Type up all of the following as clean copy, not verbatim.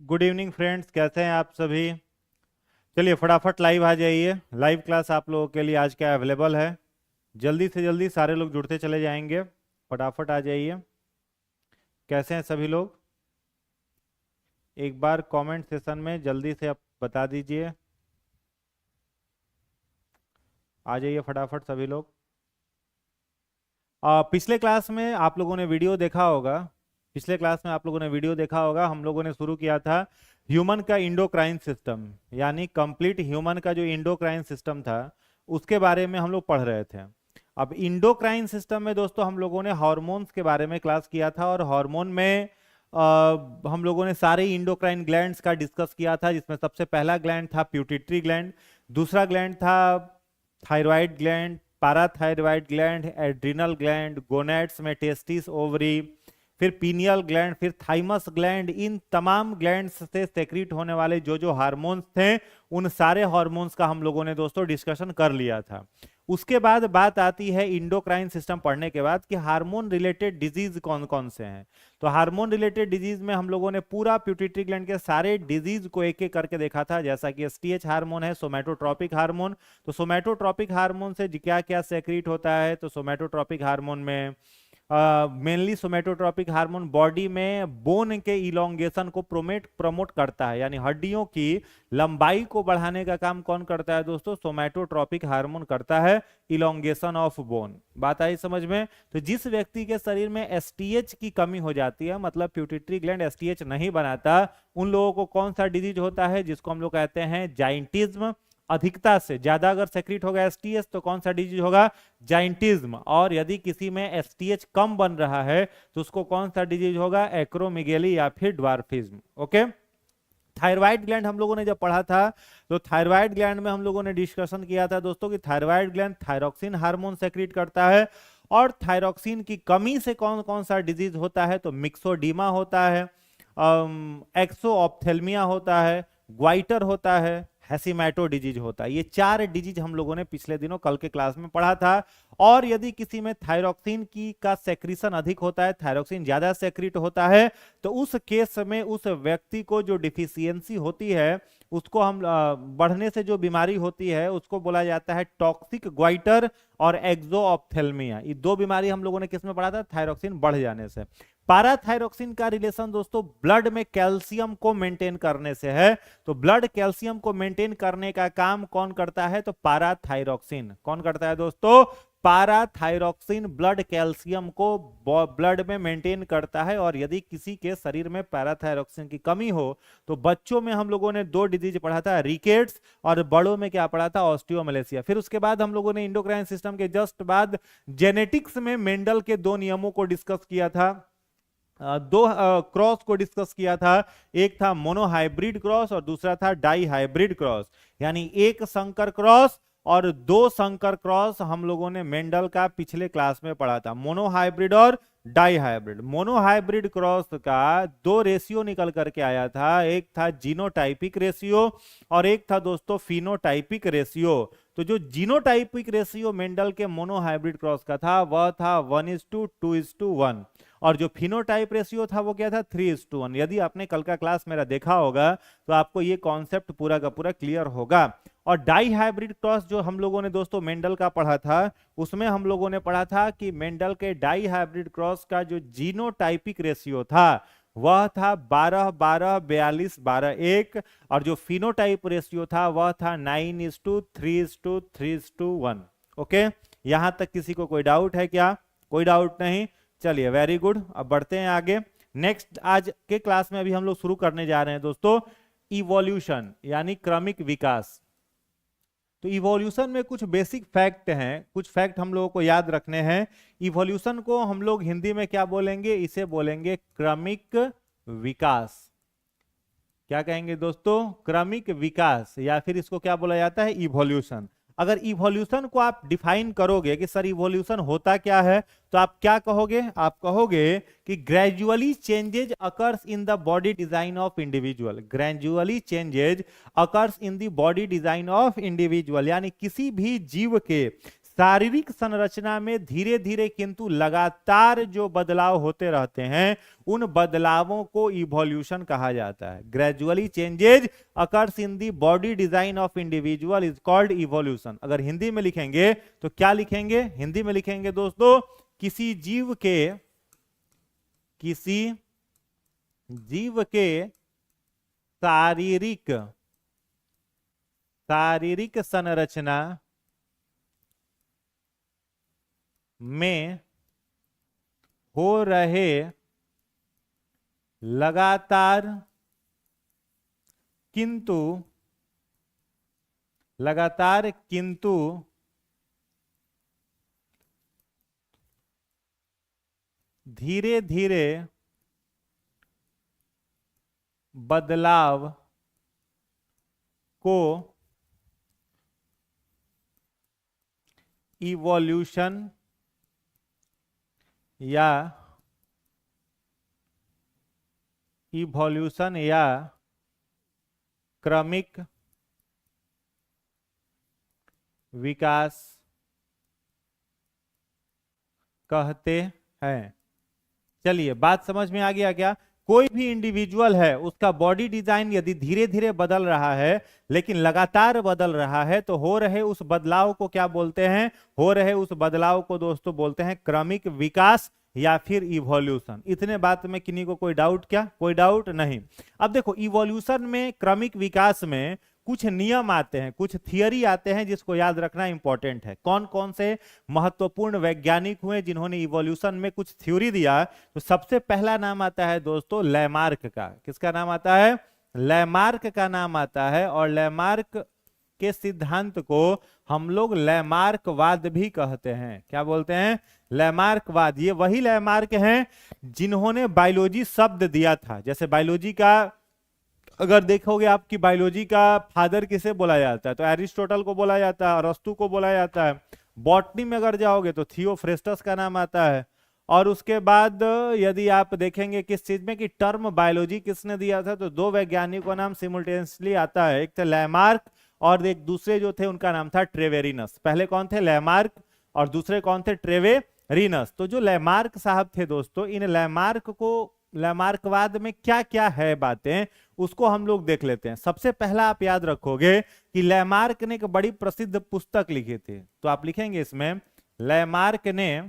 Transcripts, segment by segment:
Good evening friends, कैसे हैं आप सभी। चलिए फटाफट लाइव आ जाइए। लाइव क्लास आप लोगों के लिए आज क्या अवेलेबल है। जल्दी से जल्दी सारे लोग जुड़ते चले जाएंगे। फटाफट आ जाइए। कैसे हैं सभी लोग, एक बार कमेंट सेशन में जल्दी से आप बता दीजिए। आ जाइए फटाफट सभी लोग। पिछले क्लास में आप लोगों ने वीडियो देखा होगा। पिछले क्लास में आप लोगों ने वीडियो देखा होगा। हम लोगों ने शुरू किया था ह्यूमन का इंडोक्राइन सिस्टम, यानी कंप्लीट ह्यूमन का जो इंडोक्राइन सिस्टम था उसके बारे में हम लोग पढ़ रहे थे। अब इंडोक्राइन सिस्टम में दोस्तों हम लोगों ने हार्मोन्स के बारे में क्लास किया था, और हार्मोन में हम लोगों ने सारे इंडोक्राइन ग्लैंड्स का डिस्कस किया था, जिसमें सबसे पहला ग्लैंड था प्यूटिटरी ग्लैंड, दूसरा ग्लैंड था thyroid gland, parathyroid gland, adrenal gland, gonads में टेस्टिस, ओवरी, फिर पीनियल ग्लैंड, फिर थाइमस ग्लैंड। इन तमाम ग्लैंड्स से सेक्रीट होने वाले जो जो हार्मोन्स थे उन सारे हार्मोन्स का हम लोगों ने दोस्तों डिस्कशन कर लिया था। उसके बाद बात आती है इंडोक्राइन सिस्टम पढ़ने के बाद कि हार्मोन रिलेटेड डिजीज कौन कौन से हैं। तो हार्मोन रिलेटेड डिजीज में हम लोगों ने पूरा प्यूटिटरी ग्लैंड के सारे डिजीज को एक एक करके देखा था, जैसा कि एसटीएच हार्मोन है, सोमैटोट्रोपिक हार्मोन। तो सोमैटोट्रोपिक हार्मोन से क्या क्या सेक्रीट होता है, तो सोमैटोट्रोपिक हार्मोन में मेनली सोमैटोट्रोपिक हार्मोन बॉडी में बोन के इलोंगेशन को प्रमोट करता है, यानी हड्डियों की लंबाई को बढ़ाने का काम कौन करता है दोस्तों, सोमैटोट्रोपिक हार्मोन करता है, इलोंगेशन ऑफ बोन। बात आई समझ में। तो जिस व्यक्ति के शरीर में एसटीएच की कमी हो जाती है, मतलब प्यूटिटरी ग्लैंड एसटीएच नहीं बनाता, उन लोगों को कौन सा डिजीज होता है, जिसको हम लोग कहते हैं जाइंटिज्म। अधिकता से ज्यादा अगर सेक्रीट होगा एसटीएच तो कौन सा डिजीज होगा, जाइंटिज्म। और यदि किसी में एसटीएच कम बन रहा है तो उसको कौन सा डिजीज होगा, एक्रोमेगेली या फिर ड्वार्फिज्म। ओके। थायराइड ग्लैंड हम लोगों ने जब पढ़ा था तो थायराइड ग्लैंड में हम लोगों ने डिस्कशन किया था दोस्तों कि thyroid gland thyroxine hormone secrete करता है, और थायरोक्सिन की कमी से कौन कौन सा डिजीज होता है, तो मिक्सोडीमा होता है, एक्सोऑप्थेल्मिया होता है, ग्वाइटर होता है, हैसीमैटो डिजीज होता है। ये चार डिजीज हम लोगों ने पिछले दिनों कल के क्लास में पढ़ा था। और यदि किसी में थायरोक्सिन की का सेक्रीशन अधिक होता है, थायरोक्सिन ज्यादा सेक्रीट होता है, तो उस केस में उस व्यक्ति को जो डिफिशियंसी होती है, उसको हम बढ़ने से जो बीमारी होती है उसको बोला जाता है टॉक्सिक ग्वाइटर और एक्सोऑप्थेल्मिया। ये दो बीमारी हम लोगों ने किस में पढ़ा था, थायरोक्सिन बढ़ जाने से। पाराथायरोक्सिन का रिलेशन दोस्तों ब्लड में कैल्शियम को मेंटेन करने से है। तो ब्लड कैल्शियम को मेंटेन करने का काम कौन करता है, तो पाराथायरोक्सिन। कौन करता है दोस्तों, पाराथायरोक्सिन ब्लड कैल्शियम को ब्लड में मेंटेन करता है। और यदि किसी के शरीर में पैराथायरोक्सिन की कमी हो, तो बच्चों में हम लोगों ने दो डिजीज पढ़ा था, रिकेट्स, और बड़ों में क्या पढ़ा था, ऑस्टियोमलेशिया। फिर उसके बाद हम लोगों ने इंडोक्राइन सिस्टम के जस्ट बाद जेनेटिक्स में मेंडल के दो नियमों को डिस्कस किया था, दो क्रॉस को डिस्कस किया था। एक था मोनोहाइब्रिड क्रॉस और दूसरा था डाई हाइब्रिड क्रॉस, यानी एक संकर क्रॉस और दो संकर क्रॉस हम लोगों ने मेंडल का पिछले क्लास में पढ़ा था, मोनोहाइब्रिड और डाई हाइब्रिड। मोनोहाइब्रिड क्रॉस का दो रेशियो निकल करके आया था, एक था जीनोटाइपिक रेशियो और एक था दोस्तों फिनोटाइपिक रेशियो। तो जो जीनोटाइपिक रेशियो मेंडल के मोनोहाइब्रिड क्रॉस का था वह था 1:2:1, और जो फिनोटाइप रेशियो था वो क्या था, 3:1। यदि आपने कल का क्लास मेरा देखा होगा तो आपको ये कॉन्सेप्ट पूरा का पूरा क्लियर होगा। और डाई हाइब्रिड क्रॉस जो हम लोगों ने दोस्तों मेंडल का पढ़ा था, उसमें हम लोगों ने पढ़ा था कि मेंडल के डाई हाइब्रिड क्रॉस का जो जीनोटाइपिक रेशियो था वह था 12:12:42:1, और जो फिनोटाइप रेशियो था वह था 9:3:3:1। ओके, यहां तक किसी को कोई डाउट है क्या, कोई डाउट नहीं। चलिए वेरी गुड, अब बढ़ते हैं आगे। नेक्स्ट आज के क्लास में अभी हम लोग शुरू करने जा रहे हैं दोस्तों इवोल्यूशन, यानी क्रमिक विकास। तो इवोल्यूशन में कुछ बेसिक फैक्ट हैं, कुछ फैक्ट हम लोगों को याद रखने हैं। इवोल्यूशन को हम लोग हिंदी में क्या बोलेंगे, इसे बोलेंगे क्रमिक विकास। क्या कहेंगे दोस्तों, क्रमिक विकास, या फिर इसको क्या बोला जाता है, इवोल्यूशन। अगर इवोल्यूशन को आप डिफाइन करोगे कि सर इवोल्यूशन होता क्या है, तो आप क्या कहोगे, आप कहोगे कि gradually changes occurs in the body design of individual. Gradually changes occurs in the body design of individual, यानी किसी भी जीव के शारीरिक संरचना में धीरे धीरे किंतु लगातार जो बदलाव होते रहते हैं, उन बदलावों को इवोल्यूशन कहा जाता है। Gradually changes occurs in the body design of individual is called evolution. अगर हिंदी में लिखेंगे तो क्या लिखेंगे? हिंदी में लिखेंगे दोस्तों, किसी जीव के शारीरिक संरचना में हो रहे लगातार किंतु धीरे धीरे बदलाव को इवोल्यूशन या क्रमिक विकास कहते हैं। चलिए, बात समझ में आ गया क्या? कोई भी इंडिविजुअल है, उसका बॉडी डिजाइन यदि धीरे धीरे बदल रहा है लेकिन लगातार बदल रहा है, तो हो रहे उस बदलाव को क्या बोलते हैं? हो रहे उस बदलाव को दोस्तों बोलते हैं क्रमिक विकास या फिर इवोल्यूशन। इतने बात में किन्हीं को कोई डाउट? क्या कोई डाउट नहीं? अब देखो, इवोल्यूशन में, क्रमिक विकास में कुछ नियम आते हैं, कुछ थियरी आते हैं जिसको याद रखना इंपॉर्टेंट है। कौन कौन से महत्वपूर्ण वैज्ञानिक हुए जिन्होंने इवोल्यूशन में कुछ थ्योरी दिया? तो सबसे पहला नाम आता है दोस्तों लैमार्क का। किसका नाम आता है? लैमार्क का नाम आता है। और लैमार्क के सिद्धांत को हम लोग लैमार्कवाद भी कहते हैं। क्या बोलते हैं? लैमार्कवाद। ये वही लैमार्क हैं जिन्होंने बायोलॉजी शब्द दिया था। जैसे बायोलॉजी का अगर देखोगे आपकी बायोलॉजी का फादर किसे बोला जाता है? तो एरिस्टोटल को बोला जाता है, अरस्तु को बोला जाता है। बॉटनी में अगर जाओगे तो थियोफ्रेस्टस का नाम आता है। और उसके बाद यदि आप देखेंगे किस चीज में कि टर्म बायोलॉजी किसने दिया था, तो दो वैज्ञानिकों का नाम सिमुल्टेनियसली आता है। एक थे लैमार्क और एक दूसरे जो थे उनका नाम था ट्रेवेरिनस। पहले कौन थे? लैमार्क। और दूसरे कौन थे? ट्रेवेरिनस। तो जो लैमार्क साहब थे दोस्तों, इन लैमार्कवाद में क्या क्या है बातें, उसको हम लोग देख लेते हैं। सबसे पहला आप याद रखोगे कि लैमार्क ने एक बड़ी प्रसिद्ध पुस्तक लिखी थी। तो आप लिखेंगे इसमें, लैमार्क ने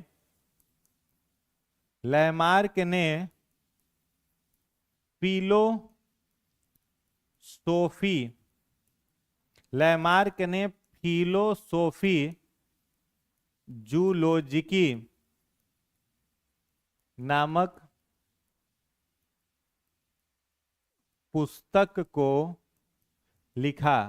फिलोसोफी जूलॉजिकी नामक पुस्तक को लिखा।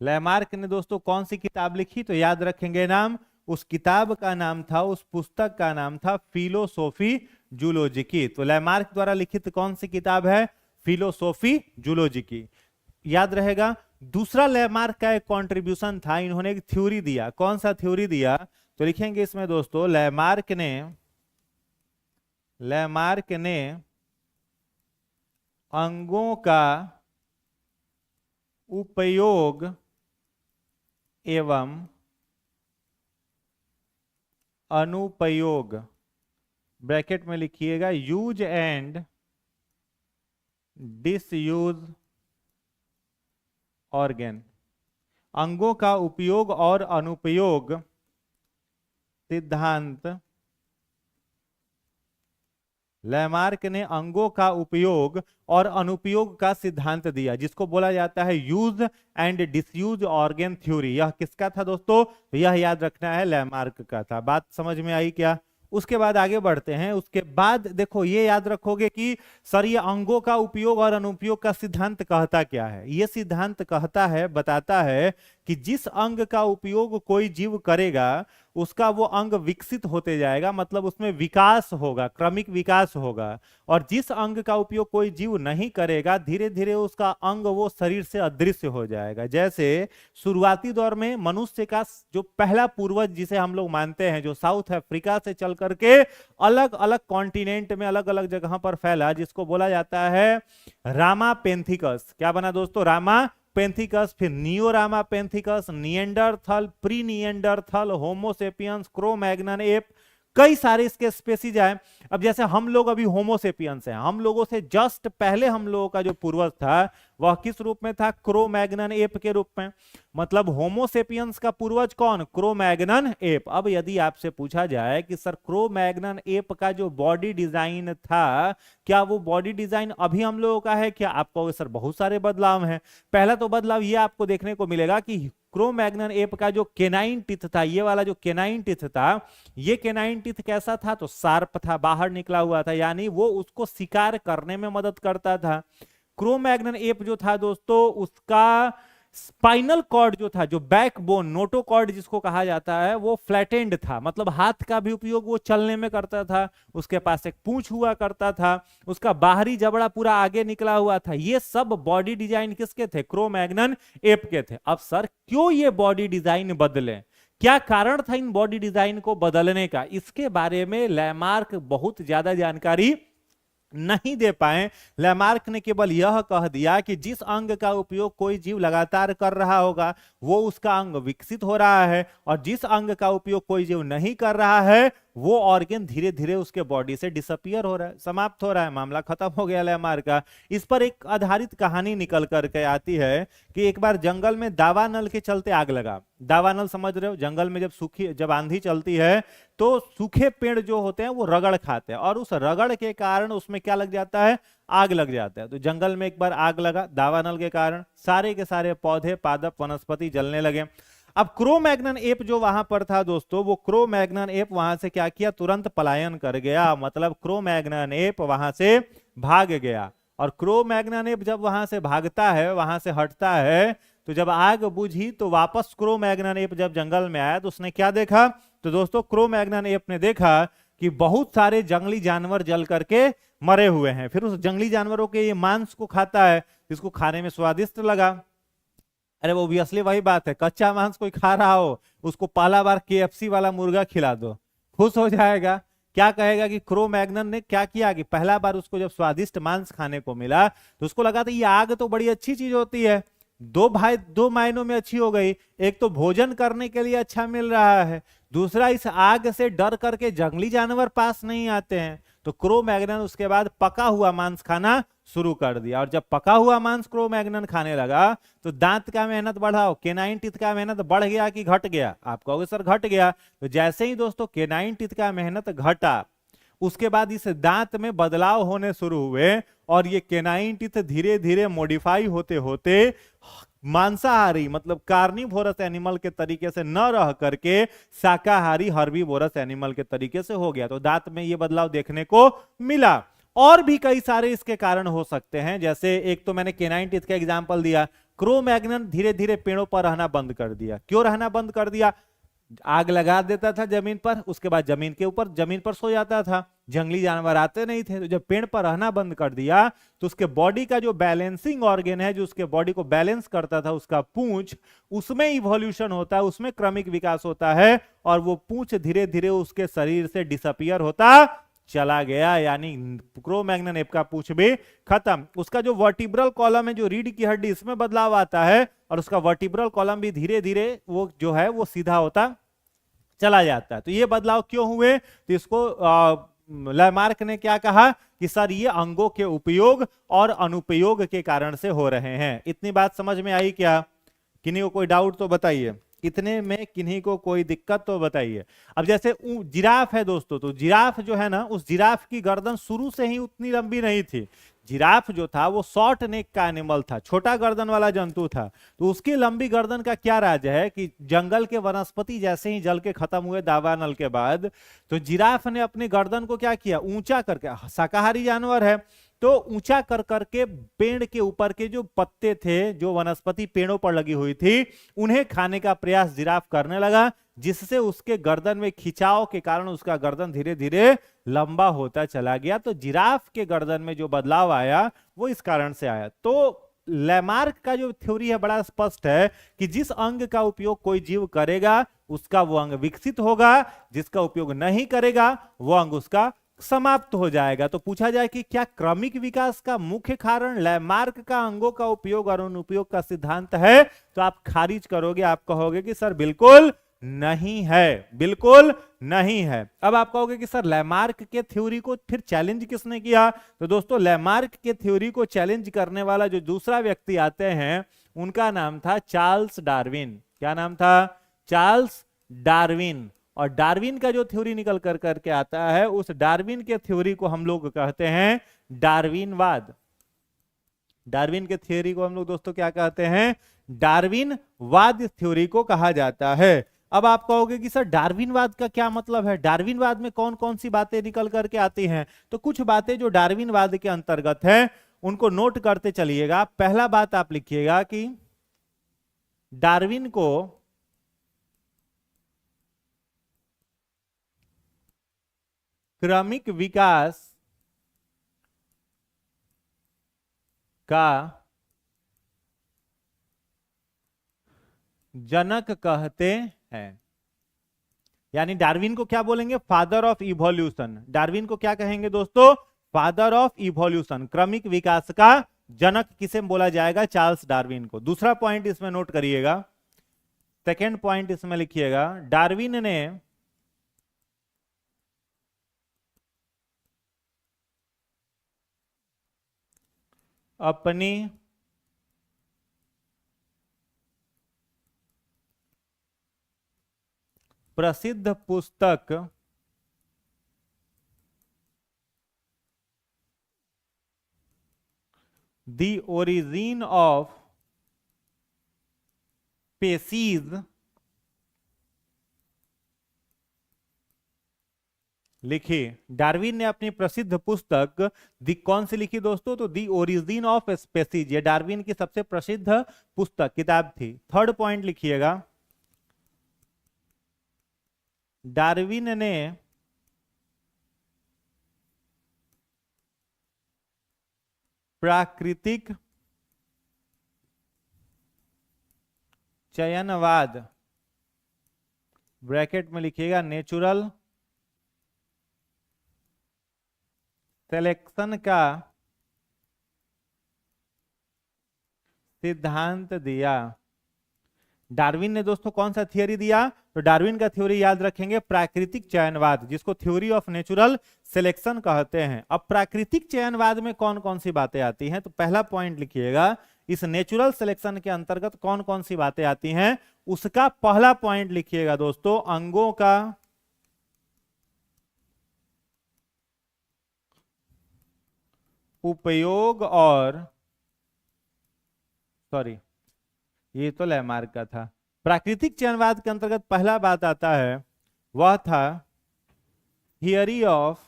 लैमार्क ने दोस्तों कौन सी किताब लिखी? तो याद रखेंगे नाम, उस किताब का नाम था, उस पुस्तक का नाम था फिलोसोफी जूलॉजिकी। तो लैमार्क द्वारा लिखित कौन सी किताब है? फिलोसोफी जूलॉजिकी। याद रहेगा। दूसरा लैमार्क का एक कंट्रीब्यूशन था, इन्होंने एक थ्योरी दिया। कौन सा थ्योरी दिया? तो लिखेंगे इसमें दोस्तों, लैमार्क ने अंगों का उपयोग एवं अनुपयोग, ब्रैकेट में लिखिएगा, यूज एंड डिसयूज ऑर्गन, अंगों का उपयोग और अनुपयोग सिद्धांत। लैमार्क ने अंगों का उपयोग और अनुपयोग का सिद्धांत दिया, जिसको बोला जाता है use and disuse organ theory. यह किसका था दोस्तों? यह याद रखना है, लैमार्क का था। बात समझ में आई क्या? उसके बाद आगे बढ़ते हैं। उसके बाद देखो, ये याद रखोगे कि सर ये अंगों का उपयोग और अनुपयोग का सिद्धांत कहता क्या है? ये सिद्धांत कहता है, बताता है कि जिस अंग का उपयोग कोई जीव करेगा उसका वो अंग विकसित होते जाएगा, मतलब उसमें विकास होगा, क्रमिक विकास होगा। और जिस अंग का उपयोग कोई जीव नहीं करेगा, धीरे धीरे उसका अंग वो शरीर से अदृश्य हो जाएगा। जैसे शुरुआती दौर में मनुष्य का जो पहला पूर्वज जिसे हम लोग मानते हैं, जो साउथ अफ्रीका से चल करके अलग अलग कॉन्टिनेंट में अलग अलग जगह पर फैला, जिसको बोला जाता है रामापेंथिकस। क्या बना दोस्तों? रामा पेंथिकस, फिर नियोरामा पेंथिकस, Neanderthal, pre Neanderthal, homo sapiens, Cro Magnon ape, कई सारे इसके स्पेसीज हैं। अब जैसे हम लोग अभी होमोसेपियंस हैं, हम लोगों से जस्ट पहले हम लोगों का जो पूर्वज था वह किस रूप में था? क्रो-मैग्नन एप के रूप में। मतलब होमोसेपियंस का पूर्वज कौन? Cro-Magnon app. अब यदि आपसे पूछा जाए कि सर क्रो-मैग्नन एप का जो बॉडी डिजाइन था, क्या वो बॉडी डिजाइन अभी हम लोगों का है क्या? आप कहोगे सर बहुत सारे बदलाव हैं। पहला तो बदलाव ये आपको देखने को मिलेगा कि क्रो-मैग्नन एप का जो केनाइन टिथ था, ये वाला जो केनाइन टिथ था, ये केनाइन टिथ कैसा था? तो शार्प था, बाहर निकला हुआ था, यानी वो उसको शिकार करने में मदद करता था। क्रो-मैग्नन एप जो था दोस्तों, उसका स्पाइनल कॉर्ड जो था, जो बैकबोन, नोटोकॉर्ड जिसको कहा जाता है, वो फ्लैटेंड था, मतलब हाथ का भी उपयोग वो चलने में करता था। उसके पास एक पूंछ हुआ करता था, उसका बाहरी जबड़ा पूरा आगे निकला हुआ था। ये सब बॉडी डिजाइन किसके थे? क्रो-मैग्नन एप के थे। अब सर क्यों ये बॉडी डिजाइन बदले, क्या कारण था इन बॉडी डिजाइन को बदलने का? इसके बारे में लैमार्क बहुत ज्यादा जानकारी नहीं दे पाए। लैमार्क ने केवल यह कह दिया कि जिस अंग का उपयोग कोई जीव लगातार कर रहा होगा वो उसका अंग विकसित हो रहा है, और जिस अंग का उपयोग कोई जीव नहीं कर रहा है वो ऑर्गन धीरे धीरे उसके बॉडी से डिसअपियर हो रहा है, समाप्त हो रहा है, मामला खत्म हो गया लैमार्क का। इस पर एक आधारित कहानी निकल करके आती है कि एक बार जंगल में दावानल के चलते आग लगा। दावानल समझ रहे हो? जंगल में जब आंधी चलती है तो सूखे पेड़ जो होते हैं वो रगड़ खाते हैं, और उस रगड़ के कारण उसमें क्या लग जाता है? आग लग जाता है। तो जंगल में एक बार आग लगा दावानल के कारण, सारे के सारे पौधे, पादप, वनस्पति जलने लगे। अब क्रो-मैग्नन एप जो वहां पर था दोस्तों, वो क्रो-मैग्नन एप वहां से क्या किया? तुरंत पलायन कर गया, मतलब क्रो-मैग्नन एप वहां से भाग गया। और क्रो-मैग्नन एप जब वहां से भागता है, वहां से हटता है, तो जब आग बुझी तो वापस क्रो-मैग्नन एप जब जंगल में आया तो उसने क्या देखा? तो दोस्तों क्रो-मैग्नन एप ने देखा कि बहुत सारे जंगली जानवर जल करके मरे हुए हैं। फिर उस जंगली जानवरों के ये मांस को खाता है, इसको खाने में स्वादिष्ट लगा। अरे वो ऑब्वियसली वही बात है, कच्चा मांस कोई खा रहा हो उसको पहला बार KFC वाला मुर्गा खिला दो, खुश हो जाएगा। क्या कहेगा कि क्रो-मैग्नन ने क्या किया कि पहला बार उसको जब स्वादिष्ट मांस खाने को मिला तो उसको लगा था ये आग तो बड़ी अच्छी चीज होती है। दो मायनों में अच्छी हो गई, एक तो भोजन करने के लिए अच्छा मिल रहा है, दूसरा इस आग से डर करके जंगली जानवर पास नहीं आते हैं। तो क्रो-मैग्नन उसके बाद पका हुआ मांस खाना शुरू कर दिया, और जब पका हुआ मांस क्रो-मैग्नन खाने लगा तो दांत का मेहनत बढ़ाओ, केनाइन टिथ का मेहनत बढ़ गया कि घट गया? आप कहोगे सर घट गया। तो जैसे ही दोस्तों केनाइन टिथ का मेहनत घटा, उसके बाद इस दांत में बदलाव होने शुरू हुए, और ये केनाइन टिथ धीरे धीरे मॉडिफाई होते होते मांसाहारी मतलब कार्निवोरस एनिमल के तरीके से न रह करके शाकाहारी हर्बीवोरस एनिमल के तरीके से हो गया। तो दांत में ये बदलाव देखने को मिला। और भी कई सारे इसके कारण हो सकते हैं, जैसे एक तो मैंने केनाइन टिथ का एग्जांपल दिया। क्रो-मैग्नन धीरे धीरे पेड़ों पर रहना बंद कर दिया। क्यों रहना बंद कर दिया? आग लगा देता था जमीन पर, उसके बाद जमीन पर सो जाता था, जंगली जानवर आते नहीं थे। तो जब पेड़ पर रहना बंद कर दिया तो उसके बॉडी का जो बैलेंसिंग ऑर्गन है, जो उसके बॉडी को बैलेंस करता था, उसका पूंछ, उसमें इवोल्यूशन होता है, उसमें क्रमिक विकास होता है, और वो पूंछ धीरे धीरे उसके शरीर से डिसअपियर होता चला गया, यानी क्रो-मैग्नन एप का पूंछ भी खत्म। उसका जो वर्टिब्रल कॉलम है, जो रीढ़ की हड्डी, इसमें बदलाव आता है, और उसका वर्टिब्रल कॉलम भी धीरे धीरे वो जो है वो सीधा होता चला जाता है। तो ये बदलाव क्यों हुए? तो इसको लैमार्क ने क्या कहा कि सर ये अंगों के उपयोग और अनुपयोग के कारण से हो रहे हैं। इतनी बात समझ में आई क्या? किन्हीं को कोई डाउट तो बताइए, इतने में किन्हीं को कोई दिक्कत तो बताइए। अब जैसे जिराफ है दोस्तों, तो जिराफ जो है ना, उस जिराफ की गर्दन शुरू से ही उतनी लंबी नहीं थी। जिराफ जो था वो शॉर्ट नेक का एनिमल था, छोटा गर्दन वाला जंतु था। तो उसकी लंबी गर्दन का क्या राज है कि जंगल के वनस्पति जैसे ही जल के खत्म हुए दावानल के बाद, तो जिराफ ने अपनी गर्दन को क्या किया? ऊंचा करके, शाकाहारी जानवर है तो ऊंचा कर करके पेड़ के ऊपर के जो पत्ते थे, जो वनस्पति पेड़ों पर लगी हुई थी, उन्हें खाने का प्रयास जिराफ करने लगा, जिससे उसके गर्दन में खिंचाव के कारण उसका गर्दन धीरे धीरे लंबा होता चला गया। तो जिराफ के गर्दन में जो बदलाव आया वो इस कारण से आया। तो लैमार्क का जो थ्योरी है बड़ा स्पष्ट है कि जिस अंग का उपयोग कोई जीव करेगा उसका वो अंग विकसित होगा, जिसका उपयोग नहीं करेगा वो अंग उसका समाप्त हो जाएगा। तो पूछा जाए कि क्या क्रमिक विकास का मुख्य कारण लैमार्क का अंगों का उपयोग और अनुपयोग का सिद्धांत है, तो आप खारिज करोगे, आप कहोगे कि सर बिल्कुल नहीं है, बिल्कुल नहीं है। अब आप कहोगे कि सर लैमार्क के थ्योरी को फिर चैलेंज किसने किया, तो दोस्तों लैमार्क के थ्योरी को चैलेंज करने वाला जो दूसरा व्यक्ति आते हैं उनका नाम था चार्ल्स डार्विन। क्या नाम था? Charles Darwin. और डार्विन का जो थ्योरी निकल कर करके आता है, उस डार्विन के थ्योरी को हम लोग कहते हैं डार्विनवाद। डार्विन के थ्योरी को हम लोग दोस्तों क्या कहते हैं? डार्विनवाद थ्योरी को कहा जाता है। अब आप कहोगे कि सर डार्विनवाद का क्या मतलब है, डार्विनवाद में कौन कौन सी बातें निकल करके आती हैं? तो कुछ बातें जो डार्विनवाद के अंतर्गत है उनको नोट करते चलिएगा। पहला बात आप लिखिएगा कि डार्विन को क्रमिक विकास का जनक कहते हैं। यानी डार्विन को क्या बोलेंगे? Father of evolution. डार्विन को क्या कहेंगे दोस्तों? Father of evolution. क्रमिक विकास का जनक किसे बोला जाएगा? चार्ल्स डार्विन को। दूसरा पॉइंट इसमें नोट करिएगा, सेकेंड पॉइंट इसमें लिखिएगा, डार्विन ने अपनी प्रसिद्ध पुस्तक द ओरिजिन ऑफ स्पेसीज लिखी। डार्विन ने अपनी प्रसिद्ध पुस्तक दी कौन सी लिखी दोस्तों? तो दी ओरिजिन ऑफ स्पेसीज, ये डार्विन की सबसे प्रसिद्ध पुस्तक किताब थी। थर्ड पॉइंट लिखिएगा, डार्विन ने प्राकृतिक चयनवाद, ब्रैकेट में लिखिएगा नेचुरल सिलेक्शन का सिद्धांत दिया। डार्विन ने दोस्तों कौन सा थियरी दिया? तो डार्विन का थ्योरी याद रखेंगे प्राकृतिक चयनवाद, जिसको थ्योरी ऑफ नेचुरल सिलेक्शन कहते हैं। अब प्राकृतिक चयनवाद में कौन कौन सी बातें आती हैं? तो पहला पॉइंट लिखिएगा, इस नेचुरल सिलेक्शन के अंतर्गत कौन कौन सी बातें आती हैं, उसका पहला पॉइंट लिखिएगा दोस्तों, अंगों का उपयोग और सॉरी ये तो लैमार्क का था। प्राकृतिक चयनवाद के अंतर्गत पहला बात आता है, वह था थियरी ऑफ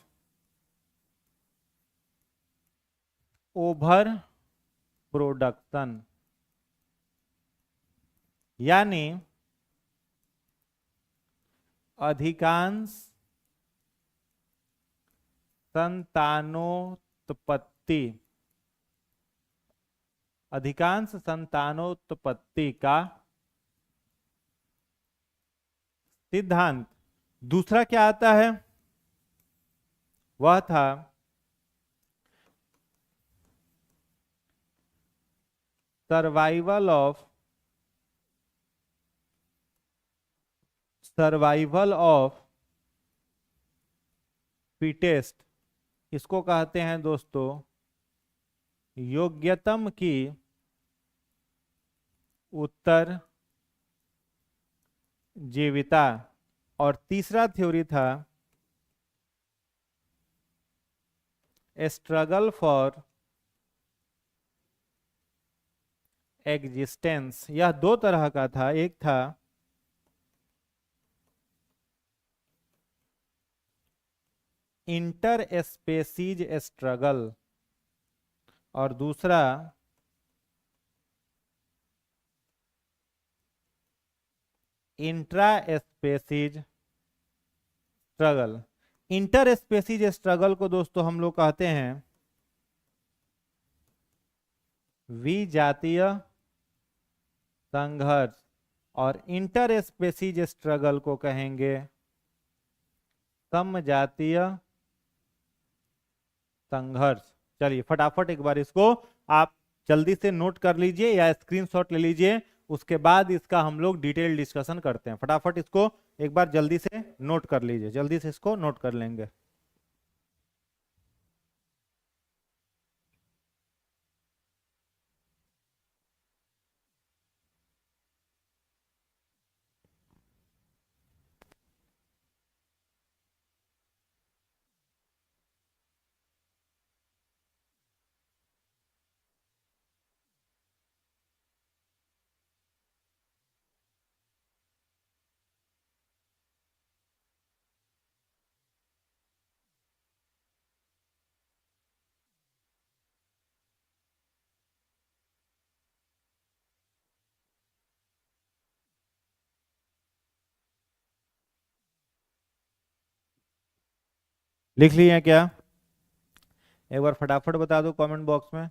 ओवर प्रोडक्शन। यानी अधिकांश संतानोत्पत्ति, अधिकांश संतानोत्पत्ति का सिद्धांत। दूसरा क्या आता है? वह था सर्वाइवल ऑफ फिटेस्ट। इसको कहते हैं दोस्तों योग्यतम की उत्तर जीविता। और तीसरा थ्योरी था स्ट्रगल फॉर एग्जिस्टेंस। यह दो तरह का था, एक था इंटर स्पेसीज स्ट्रगल और दूसरा intra species struggle. Inter species struggle को दोस्तों हम लोग कहते हैं विजातीय संघर्ष, और इंटर स्पेसीज स्ट्रगल को कहेंगे समजातीय संघर्ष। चलिए फटाफट एक बार इसको आप जल्दी से नोट कर लीजिए या स्क्रीनशॉट ले लीजिए, उसके बाद इसका हम लोग डिटेल डिस्कशन करते हैं। फटाफट इसको एक बार जल्दी से नोट कर लीजिए, जल्दी से इसको नोट कर लेंगे। लिख लिए हैं क्या? एक बार फटाफट बता दो कमेंट बॉक्स में।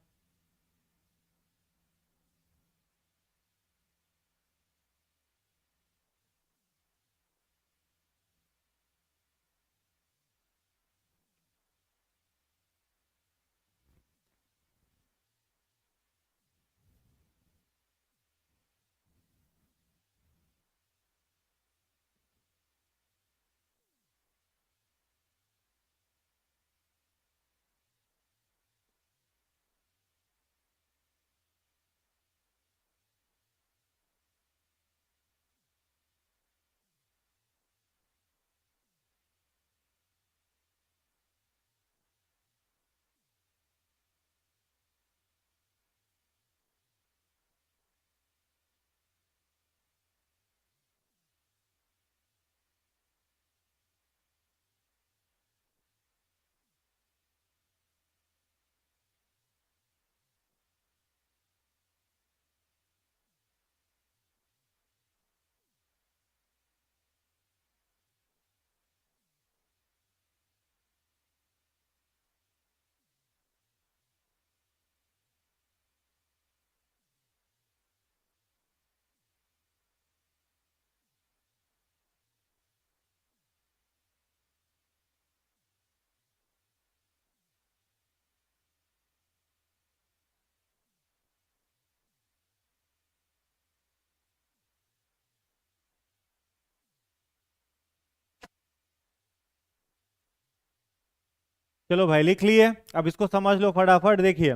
चलो भाई लिख लिए, अब इसको समझ लो फटाफट। देखिए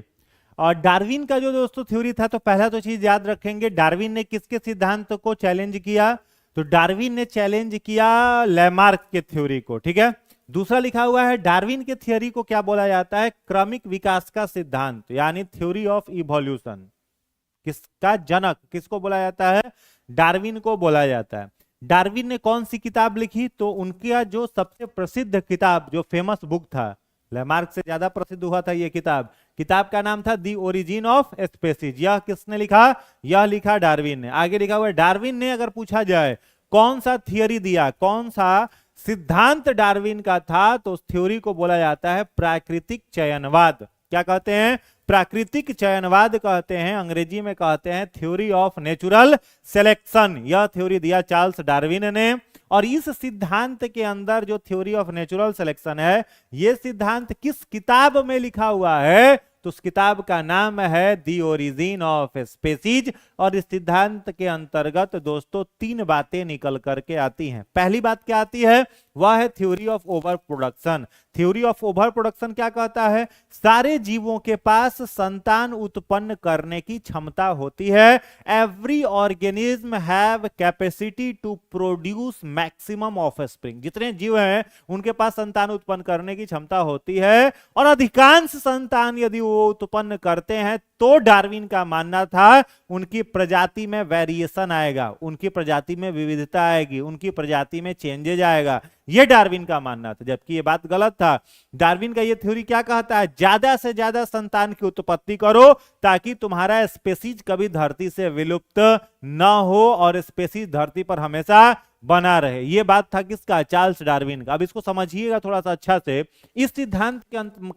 और डार्विन का जो दोस्तों थ्योरी था, तो पहला तो चीज याद रखेंगे, डार्विन ने किसके सिद्धांत को चैलेंज किया? तो डार्विन ने चैलेंज किया लैमार्क के थ्योरी को, ठीक है। दूसरा लिखा हुआ है डार्विन के थ्योरी को क्या बोला जाता है? क्रमिक विकास का सिद्धांत, यानी थ्योरी ऑफ इवोल्यूशन। किसका जनक किसको बोला जाता है? डार्विन को बोला जाता है। डार्विन ने कौन सी किताब लिखी? तो उनका जो सबसे प्रसिद्ध किताब, जो फेमस बुक था, लैमार्क से ज्यादा प्रसिद्ध हुआ था ये किताब, किताब का नाम था दी ओरिजिन ऑफ स्पेसीज। यह किसने लिखा? यह लिखा डार्विन ने। आगे लिखा हुआ है डार्विन ने, अगर पूछा जाए कौन सा थियरी दिया, कौन सा सिद्धांत डार्विन का था, तो उस थ्योरी को बोला जाता है प्राकृतिक चयनवाद। क्या कहते हैं? प्राकृतिक चयनवाद कहते हैं, अंग्रेजी में कहते हैं थ्योरी ऑफ नेचुरल सिलेक्शन। यह थ्योरी दिया चार्ल्स डार्विन ने। और इस सिद्धांत के अंदर जो थ्योरी ऑफ नेचुरल सिलेक्शन है, यह सिद्धांत किस किताब में लिखा हुआ है? तो उस किताब का नाम है दी ओरिजिन ऑफ स्पेसीज। और इस सिद्धांत के अंतर्गत दोस्तों तीन बातें निकल करके आती हैं। पहली बात क्या आती है? वह है theory of over production. Theory of over production क्या कहता है? सारे जीवों के पास संतान उत्पन्न करने की क्षमता होती है। Every organism have capacity to produce maximum offspring. जितने जीव हैं उनके पास संतान उत्पन्न करने की क्षमता होती है, और अधिकांश संतान यदि वो उत्पन्न करते हैं तो डार्विन का मानना था उनकी प्रजाति में वेरिएशन आएगा, उनकी प्रजाति में विविधता आएगी, उनकी प्रजाति में चेंजेज आएगा। यह डार्विन का मानना था, जबकि यह बात गलत था। डार्विन का यह थ्योरी क्या कहता है? ज्यादा से ज्यादा संतान की उत्पत्ति करो ताकि तुम्हारा स्पेसीज कभी धरती से विलुप्त न हो और स्पेसीज धरती पर हमेशा बना रहे। यह बात था किसका? चार्ल्स डार्विन का। अब इसको समझिएगा थोड़ा सा अच्छा से। इस सिद्धांत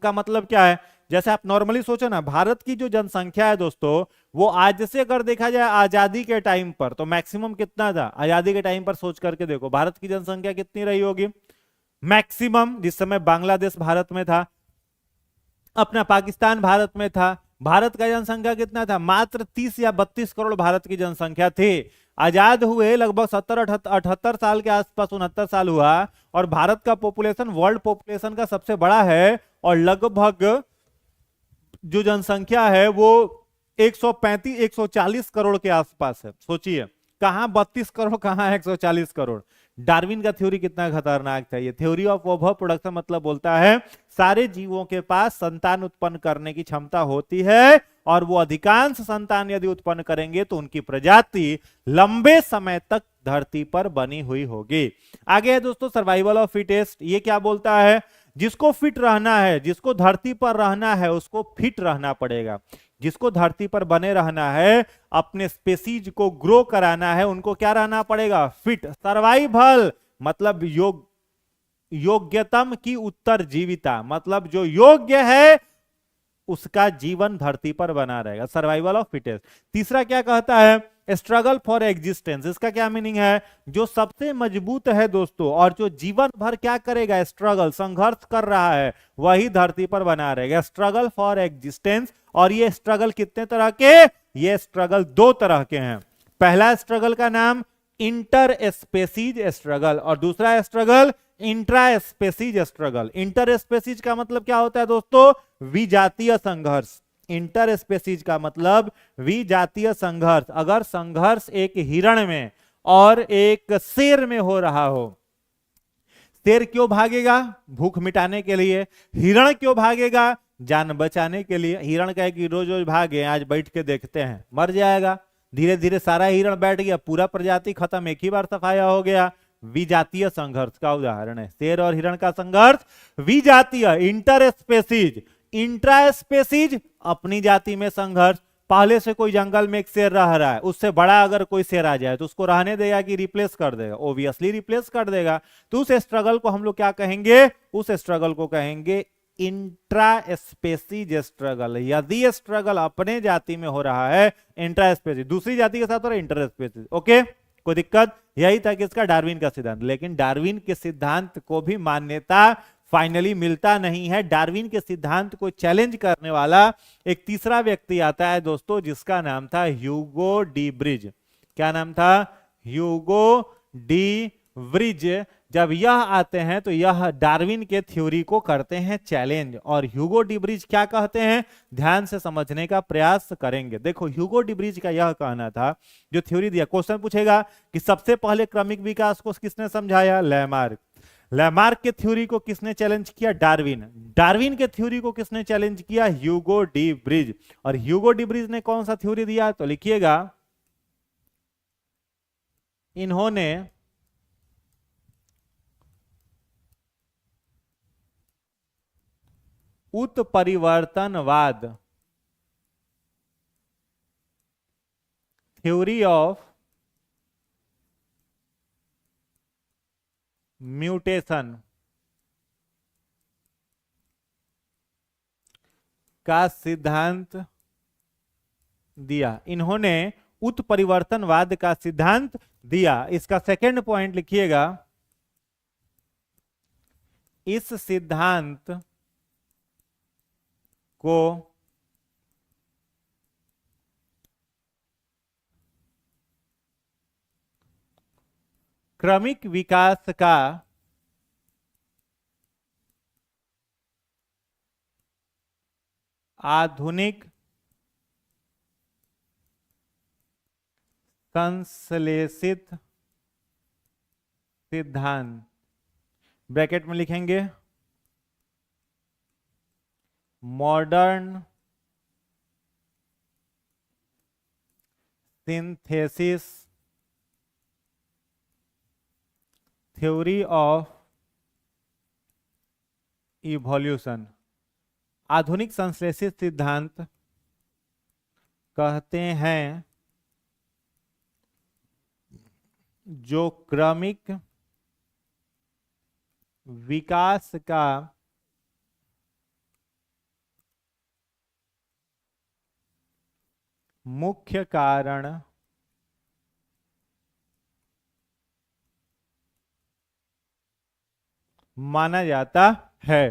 का मतलब क्या है? जैसे आप नॉर्मली सोचो ना, भारत की जो जनसंख्या है दोस्तों, वो आज से अगर देखा जाए आजादी के टाइम पर, तो मैक्सिमम कितना था? आजादी के टाइम पर सोच करके देखो भारत की जनसंख्या कितनी रही होगी मैक्सिमम, जिस समय बांग्लादेश भारत में था। अपना पाकिस्तान भारत में था। भारत का जनसंख्या कितना था? मात्र 30 या 32 करोड़ भारत की जनसंख्या थी। आजाद हुए लगभग 70 78 साल के आसपास, 69 साल हुआ, और भारत का पॉपुलेशन वर्ल्ड पॉपुलेशन का सबसे बड़ा है, और लगभग जो जनसंख्या है वो 135 140 करोड़ के आसपास है। सोचिए, कहां 32 करोड़, कहां 140 करोड़। डार्विन का थ्योरी कितना खतरनाक था। ये थ्योरी ऑफ ओवर प्रोडक्शन मतलब बोलता है सारे जीवों के पास संतान उत्पन्न करने की क्षमता होती है, और वो अधिकांश संतान यदि उत्पन्न करेंगे तो उनकी प्रजाति लंबे समय तक धरती पर बनी हुई होगी। आगे है दोस्तों सर्वाइवल ऑफ फिटेस्ट। ये क्या बोलता है? जिसको फिट रहना है, जिसको धरती पर रहना है, उसको फिट रहना पड़ेगा। जिसको धरती पर बने रहना है, अपने स्पेसीज को ग्रो कराना है, उनको क्या रहना पड़ेगा? फिट। सर्वाइवल मतलब योग्यतम की उत्तरजीविता, मतलब जो योग्य है उसका जीवन धरती पर बना रहेगा। Survival of fittest. तीसरा क्या कहता है? Struggle for existence. इसका क्या मीनिंग है? जो सबसे मजबूत है दोस्तों, और जो जीवन भर क्या करेगा? स्ट्रगल, संघर्ष कर रहा है, वही धरती पर बना रहेगा। Struggle for existence. और ये स्ट्रगल कितने तरह के? ये स्ट्रगल दो तरह के हैं। पहला स्ट्रगल का नाम इंटर स्पेसीज स्ट्रगल, और दूसरा struggle intra species struggle. Inter species का मतलब क्या होता है दोस्तों? विजातीय संघर्ष। इंटर स्पेसीज का मतलब विजातीय संघर्ष। अगर संघर्ष एक हिरण में और एक शेर में हो रहा हो, शेर क्यों भागेगा? भूख मिटाने के लिए। हिरण क्यों भागेगा? जान बचाने के लिए। हिरण कहे कि रोज रोज भागे, आज बैठ के देखते हैं, मर जाएगा। धीरे धीरे सारा हिरण बैठ गया, पूरा प्रजाति खत्म, एक ही बार सफाया हो गया। विजातीय संघर्ष का उदाहरण है शेर और हिरण का संघर्ष। विजातीय इंटर स्पेसीज। इंट्रा स्पेसीज अपनी जाति में संघर्ष। पहले से कोई जंगल में एक शेर रह रहा है, उससे बड़ा अगर कोई शेर आ जाए तो उसको रहने देगा कि रिप्लेस कर देगा? ओबियसली रिप्लेस कर देगा। तो उस स्ट्रगल को हम लोग क्या कहेंगे? उस स्ट्रगल को कहेंगे इंट्रा स्पेसीज स्ट्रगल। यदि स्ट्रगल अपने जाति में हो रहा है इंट्रा स्पेसीज, दूसरी जाति के साथ हो रहा है इंटर स्पेसीज। ओके, कोई दिक्कत? यही था कि इसका डार्विन का सिद्धांत। लेकिन डार्विन के सिद्धांत को भी मान्यता फाइनली मिलता नहीं है। डार्विन के सिद्धांत को चैलेंज करने वाला एक तीसरा व्यक्ति आता है दोस्तों, जिसका नाम था ह्यूगो डी ब्रिज। क्या नाम था? Hugo de bridge. जब यह आते हैं तो यह डार्विन के थ्योरी को करते हैं चैलेंज। और ह्यूगो डी ब्रिज क्या कहते हैं, ध्यान से समझने का प्रयास करेंगे। देखो, ह्यूगो डी ब्रिज का यह कहना था, जो थ्योरी दिया, क्वेश्चन पूछेगा कि सबसे पहले क्रमिक विकास को किसने समझाया? लैमार्क। लैमार्क के थ्योरी को किसने चैलेंज किया? डार्विन। डार्विन के थ्योरी को किसने चैलेंज किया? Hugo de bridge. और ह्यूगो डी ब्रिज ने कौन सा थ्योरी दिया? तो लिखिएगा, इन्होंने उत्परिवर्तनवाद, थ्योरी ऑफ म्यूटेशन का सिद्धांत दिया। इन्होंने उत्परिवर्तनवाद का सिद्धांत दिया। इसका सेकंड पॉइंट लिखिएगा, इस सिद्धांत को क्रमिक विकास का आधुनिक संश्लेषित सिद्धांत, ब्रैकेट में लिखेंगे modern synthesis theory of evolution. आधुनिक संश्लेषित सिद्धांत कहते हैं जो क्रमिक विकास का मुख्य कारण माना जाता है।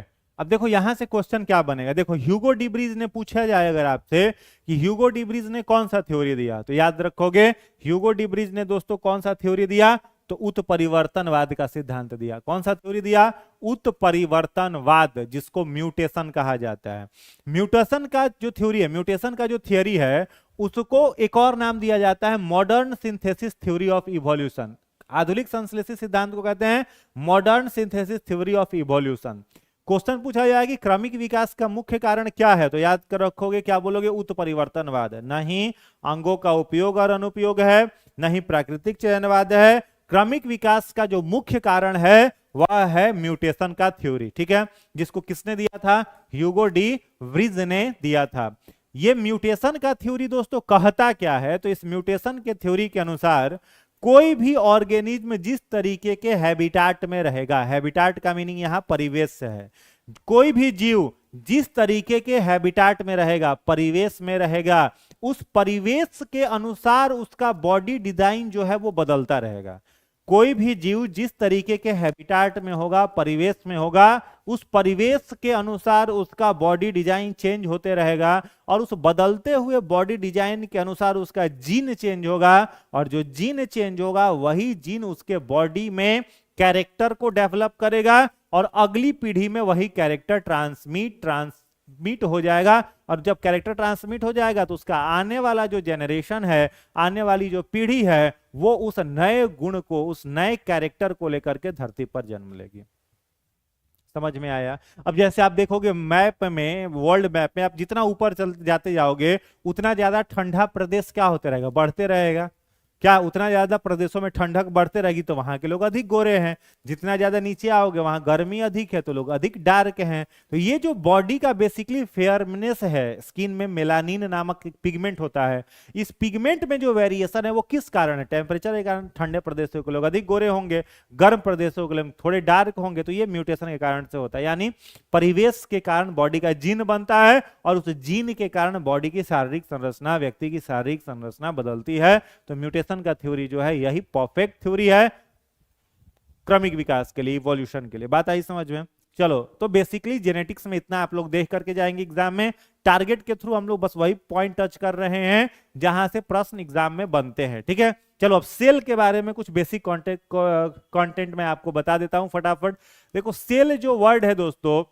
अब देखो यहां से क्वेश्चन क्या बनेगा, देखो ह्यूगो डिब्रीज ने पूछा जाए अगर आपसे कि ह्यूगो डिब्रीज ने कौन सा थ्योरी दिया, तो याद रखोगे ह्यूगो डिब्रीज ने दोस्तों कौन सा थ्योरी दिया, तो उत्परिवर्तनवाद का सिद्धांत दिया। कौन सा थ्योरी दिया, उत्परिवर्तनवाद, जिसको म्यूटेशन कहा जाता है। म्यूटेशन का जो थ्योरी है, म्यूटेशन का जो थियरी है, उसको एक और नाम दिया जाता है modern synthesis theory of evolution. आधुनिक संश्लेषित सिद्धांत को कहते हैं modern synthesis theory of evolution. Question पूछा जाए कि क्रमिक विकास का मुख्य कारण क्या है, तो याद कर रखोगे क्या बोलोगे, उत्परिवर्तनवाद। नहीं अंगों का उपयोग और अनुपयोग है, नहीं प्राकृतिक चयनवाद है, क्रमिक विकास का जो मुख्य कारण है वह है म्यूटेशन का थ्योरी। ठीक है, जिसको किसने दिया था, ह्यूगो डी व्रीज ने दिया था। ये म्यूटेशन का थ्योरी दोस्तों कहता क्या है, तो इस म्यूटेशन के थ्योरी के अनुसार कोई भी ऑर्गेनिज्म जिस तरीके के हैबिटाट में रहेगा, हैबिटाट का मीनिंग यहां परिवेश से है, कोई भी जीव जिस तरीके के हैबिटाट में रहेगा, परिवेश में रहेगा, उस परिवेश के अनुसार उसका बॉडी डिजाइन जो है वो बदलता रहेगा। कोई भी जीव जिस तरीके के हैबिटाट में होगा, परिवेश में होगा, उस परिवेश के अनुसार उसका बॉडी डिजाइन चेंज होते रहेगा, और उस बदलते हुए बॉडी डिजाइन के अनुसार उसका जीन चेंज होगा, और जो जीन चेंज होगा वही जीन उसके बॉडी में कैरेक्टर को डेवलप करेगा, और अगली पीढ़ी में वही कैरेक्टर ट्रांसमिट हो जाएगा। और जब कैरेक्टर ट्रांसमिट हो जाएगा तो उसका आने वाला जो जेनरेशन है, आने वाली जो पीढ़ी है, वो उस नए गुण को, उस नए कैरेक्टर को लेकर के धरती पर जन्म लेगी। समझ में आया। अब जैसे आप देखोगे मैप में, वर्ल्ड मैप में आप जितना ऊपर चल जाते जाओगे उतना ज्यादा ठंडा प्रदेश क्या होते रहेगा, बढ़ते रहेगा। क्या उतना ज्यादा प्रदेशों में ठंडक बढ़ते रहेगी तो वहां के लोग अधिक गोरे हैं, जितना ज्यादा नीचे आओगे वहां गर्मी अधिक है तो लोग अधिक डार्क हैं। तो ये जो बॉडी का बेसिकली फेयरनेस है, स्किन में मेलानिन नामक पिगमेंट होता है, इस पिगमेंट में जो वेरिएशन है वो किस कारण है, टेम्परेचर के कारण ठंडे प्रदेशों के लोग अधिक गोरे होंगे, गर्म प्रदेशों के लोग थोड़े डार्क होंगे, तो ये म्यूटेशन के कारण से होता है। यानी परिवेश के कारण बॉडी का जीन बनता है, और उस जीन के कारण बॉडी की शारीरिक संरचना, व्यक्ति की शारीरिक संरचना बदलती है। तो म्यूटेशन का थ्योरी जो है यही परफेक्ट थ्योरी है क्रमिक विकास के लिए, इवोल्यूशन के लिए। बात आई समझ में। चलो, तो बेसिकली जेनेटिक्स में इतना आप लोग देख करके जाएंगे एग्जाम में। टारगेट के थ्रू हम लोग बस वही पॉइंट टच कर रहे हैं जहां से प्रश्न एग्जाम में बनते हैं। ठीक है, चलो अब सेल के बारे में कुछ बेसिक कंटेंट मैं आपको बता देता हूं फटाफट। देखो सेल जो वर्ड है दोस्तों,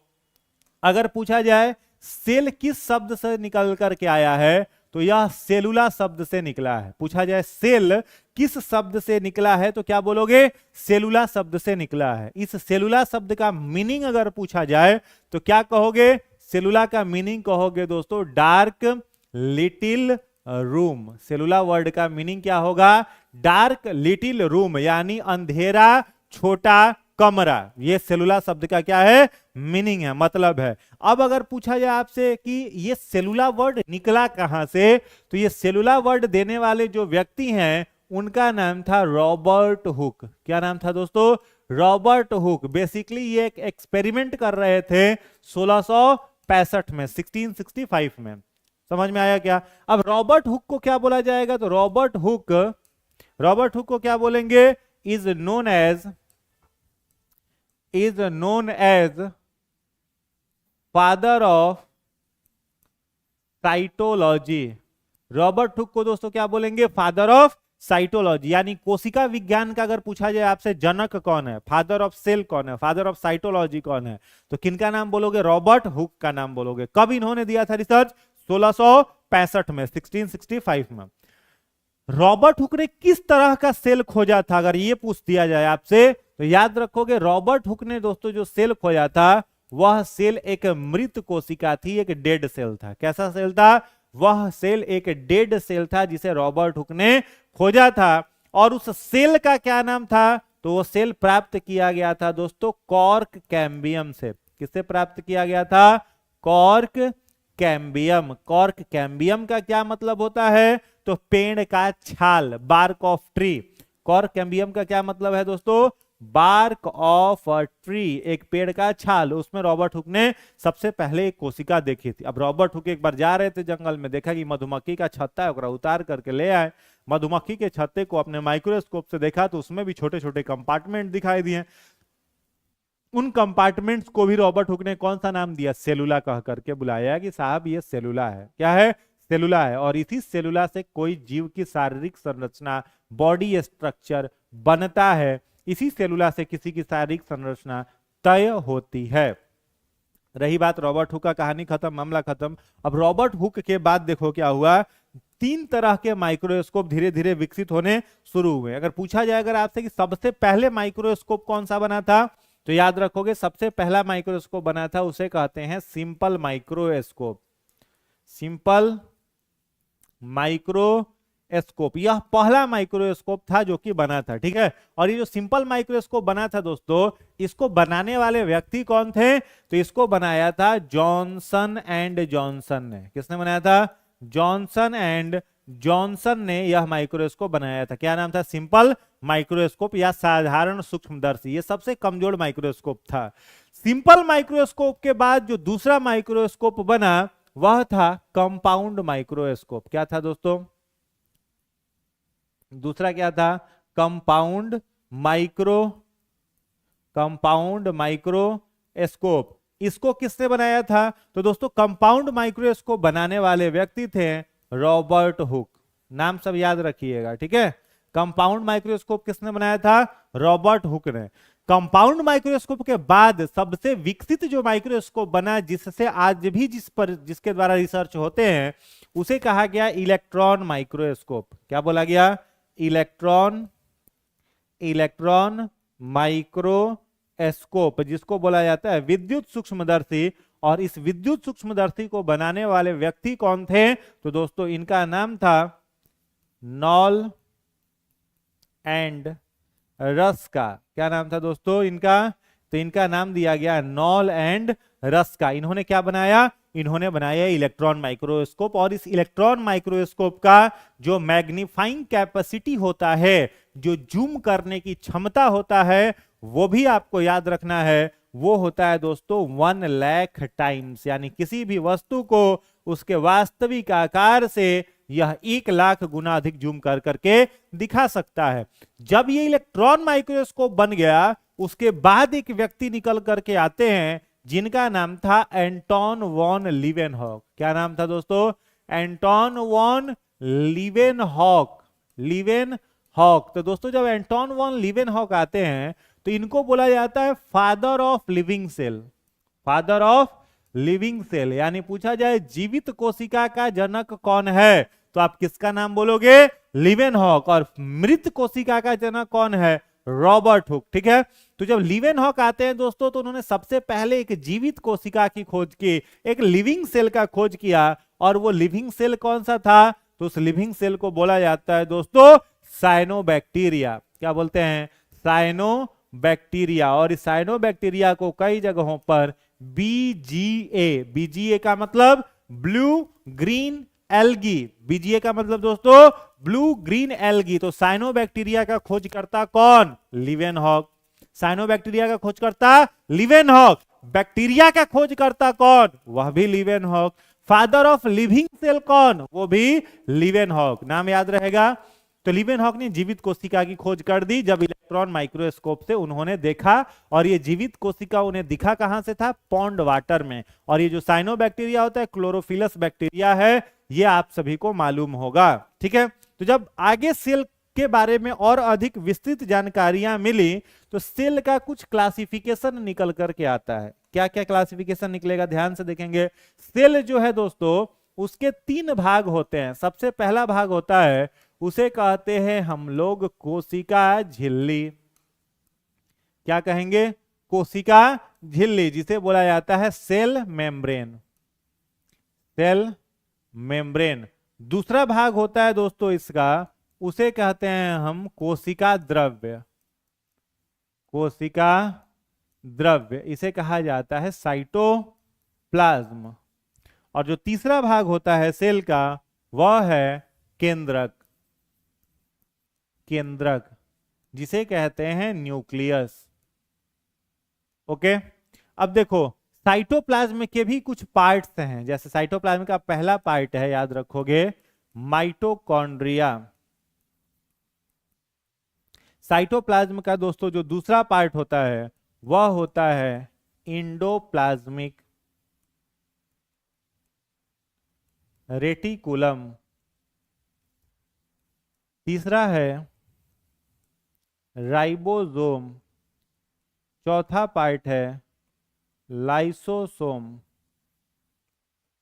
अगर पूछा जाए सेल किस शब्द से निकल करके आया है, तो यह सेलुला शब्द से निकला है। पूछा जाए सेल किस शब्द से निकला है, तो क्या बोलोगे, सेलुला शब्द से निकला है। इस सेलुला शब्द का मीनिंग अगर पूछा जाए तो क्या कहोगे, सेलुला का मीनिंग कहोगे दोस्तों डार्क लिटिल रूम। सेलुला वर्ड का मीनिंग क्या होगा, डार्क लिटिल रूम, यानी अंधेरा छोटा कमरा। ये सेलुला शब्द का क्या है, मीनिंग है, मतलब है। अब अगर पूछा जाए आपसे कि ये सेलुला वर्ड निकला कहां से, तो ये सेलुला वर्ड देने वाले जो व्यक्ति हैं उनका नाम था रॉबर्ट हुक। क्या नाम था दोस्तों, रॉबर्ट हुक। बेसिकली ये एक एक्सपेरिमेंट कर रहे थे 1665 में, 1665 में। समझ में आया क्या। अब रॉबर्ट हुक को क्या बोला जाएगा, तो रॉबर्ट हुक को क्या बोलेंगे, is known as father of cytology. Robert Hooke को दोस्तों क्या बोलेंगे, फादर ऑफ साइटोलॉजी। यानी कोशिका विज्ञान का अगर पूछा जाए आपसे जनक कौन है, फादर ऑफ सेल कौन है, फादर ऑफ साइटोलॉजी कौन है, तो किनका नाम बोलोगे, रॉबर्ट हुक का नाम बोलोगे। कब इन्होंने दिया था रिसर्च, 1665 में, 1665 में। रॉबर्ट हुक ने किस तरह का सेल खोजा था, अगर ये पूछ दिया जाए आपसे तो याद रखोगे रॉबर्ट हुक ने दोस्तों जो सेल खोजा था वह सेल एक मृत कोशिका थी, एक डेड सेल था। कैसा सेल था, वह सेल एक डेड सेल था जिसे रॉबर्ट हुक ने खोजा था। और उस सेल का क्या नाम था, तो वो सेल प्राप्त किया गया था दोस्तों कॉर्क कैम्बियम से। किससे प्राप्त किया गया था, कॉर्क कैम्बियम। कॉर्क कैम्बियम का क्या मतलब होता है, तो पेड़ का छाल, bark of tree. Cork cambium का क्या मतलब है दोस्तों, बार्क ऑफ अ ट्री, एक पेड़ का छाल। उसमें रॉबर्ट हुक ने सबसे पहले एक कोशिका देखी थी। अब रॉबर्ट हुक एक बार जा रहे थे जंगल में, देखा कि मधुमक्खी का छत्ता है, उतार करके ले आए। मधुमक्खी के छत्ते को अपने माइक्रोस्कोप से देखा तो उसमें भी छोटे छोटे कंपार्टमेंट दिखाई दिए। उन कंपार्टमेंट्स को भी रॉबर्ट हुक ने कौन सा नाम दिया? सेलुला कह करके बुलाया कि साहब ये सेलुला है। क्या है? सेलुला है। और इसी सेलुला से कोई जीव की शारीरिक संरचना, बॉडी स्ट्रक्चर बनता है। इसी सेलुला से किसी की शारीरिक संरचना तय होती है। रही बात रॉबर्ट हुक का, कहानी खत्म, मामला खत्म। अब रॉबर्ट हुक के बाद देखो क्या हुआ, 3 तरह के माइक्रोस्कोप धीरे धीरे विकसित होने शुरू हुए। अगर पूछा जाए अगर आपसे कि सबसे पहले माइक्रोस्कोप कौन सा बना था, तो याद रखोगे सबसे पहला माइक्रोस्कोप बना था उसे कहते हैं सिंपल माइक्रोस्कोप। सिंपल माइक्रोस्कोप यह पहला माइक्रोस्कोप था जो कि बना था, ठीक है। और ये जो सिंपल माइक्रोस्कोप बना था दोस्तों, इसको बनाने वाले व्यक्ति कौन थे? तो इसको बनाया था जॉनसन एंड जॉनसन ने। किसने बनाया था? जॉनसन एंड जॉनसन ने यह माइक्रोस्कोप बनाया था। क्या नाम था? सिंपल माइक्रोस्कोप या साधारण सूक्ष्मदर्शी। ये सबसे कमजोर माइक्रोस्कोप था। सिंपल माइक्रोस्कोप के बाद जो दूसरा माइक्रोस्कोप बना वह था कंपाउंड माइक्रोस्कोप। क्या था दोस्तों? दूसरा क्या था? Compound microscope. इसको किसने बनाया था? तो दोस्तों कंपाउंड माइक्रोस्कोप बनाने वाले व्यक्ति थे रॉबर्ट हुक। नाम सब याद रखिएगा, ठीक है। कंपाउंड माइक्रोस्कोप किसने बनाया था? रॉबर्ट हुक ने। कंपाउंड माइक्रोस्कोप के बाद सबसे विकसित जो माइक्रोस्कोप बना, जिससे आज भी जिसके द्वारा रिसर्च होते हैं, उसे कहा गया इलेक्ट्रॉन माइक्रोस्कोप। क्या बोला गया? इलेक्ट्रॉन माइक्रोस्कोप, जिसको बोला जाता है विद्युत सूक्ष्मदर्शी। और इस विद्युत सूक्ष्मदर्शी को बनाने वाले व्यक्ति कौन थे? तो दोस्तों इनका नाम था नॉल एंड रस्का। क्या नाम था दोस्तों इनका? तो इनका नाम दिया गया नॉल एंड रस्का। इन्होंने क्या बनाया? इन्होंने बनाया इलेक्ट्रॉन माइक्रोस्कोप। और इस इलेक्ट्रॉन माइक्रोस्कोप का जो मैग्नीफाइंग कैपेसिटी होता है, जो जूम करने की क्षमता होता है, वो भी आपको याद रखना है। वो होता है दोस्तों 1 लाख टाइम्स। यानी किसी भी वस्तु को उसके वास्तविक आकार से यह 1 लाख गुना अधिक जूम कर करके दिखा सकता है। जब ये इलेक्ट्रॉन माइक्रोस्कोप बन गया, उसके बाद एक व्यक्ति निकल करके आते हैं जिनका नाम था एंटोन वॉन लीवेनहॉक। क्या नाम था दोस्तों? Antonie van Leeuwenhoek. तो दोस्तों जब एंटोन वॉन लीवेनहॉक आते हैं तो इनको बोला जाता है father of living cell. Father of living cell, यानी पूछा जाए जीवित कोशिका का जनक कौन है, तो आप किसका नाम बोलोगे? लीवेनहॉक। और मृत कोशिका का जनक कौन है? रॉबर्ट हुक, ठीक है। तो जब लीवेनहॉक आते हैं दोस्तों, तो उन्होंने सबसे पहले एक जीवित कोशिका की खोज की, एक लिविंग सेल का खोज किया। और वो लिविंग सेल कौन सा था? तो उस लिविंग सेल को बोला जाता है दोस्तों साइनोबैक्टीरिया। क्या बोलते हैं? साइनोबैक्टीरिया। और इस साइनोबैक्टीरिया को कई जगहों पर बीजीए का मतलब ब्लू ग्रीन एल्गी। बीजीए का मतलब दोस्तों ब्लू ग्रीन एल्गी। तो साइनोबैक्टीरिया का खोजकर्ता कौन? लीवेनहॉक। साइनोबैक्टीरिया का खोजकर्ता लीवेनहॉक। बैक्टीरिया का खोजकर्ता कौन? वह भी Leeuwenhoek. Father of living cell कौन? वो भी लीवेनहॉक। नाम याद रहेगा। तो लीवेनहॉक ने जीवित कोशिका की खोज कर दी जब इलेक्ट्रॉन माइक्रोस्कोप से उन्होंने देखा। और ये जीवित कोशिका उन्हें दिखा कहां से था? पॉन्ड वाटर में। और ये जो साइनोबैक्टीरिया होता है क्लोरोफिलस बैक्टीरिया है, ये आप सभी को मालूम होगा, ठीक है। तो जब आगे सेल के बारे में और अधिक विस्तृत जानकारियां मिली, तो सेल का कुछ क्लासिफिकेशन निकल करके आता है। क्या क्या क्लासिफिकेशन निकलेगा? ध्यान से देखेंगे। सेल जो है दोस्तों, उसके 3 भाग होते हैं। सबसे पहला भाग होता है, उसे कहते हैं हम लोग कोशिका झिल्ली। क्या कहेंगे? कोशिका झिल्ली, जिसे बोला जाता है सेल मेम्ब्रेन। Cell membrane. दूसरा भाग होता है दोस्तों इसका, उसे कहते हैं हम कोशिका द्रव्य। कोशिका द्रव्य, इसे कहा जाता है साइटोप्लाज्म। और जो तीसरा भाग होता है सेल का, वह है केंद्रक। केंद्रक, जिसे कहते हैं न्यूक्लियस। ओके। अब देखो साइटोप्लाज्म के भी कुछ पार्ट्स हैं। जैसे साइटोप्लाज्म का पहला पार्ट है, याद रखोगे, माइटोकॉन्ड्रिया। साइटोप्लाज्म का दोस्तों जो दूसरा पार्ट होता है वह होता है इंडोप्लाज्मिक रेटिकुलम। तीसरा है राइबोसोम। चौथा पार्ट है लाइसोसोम।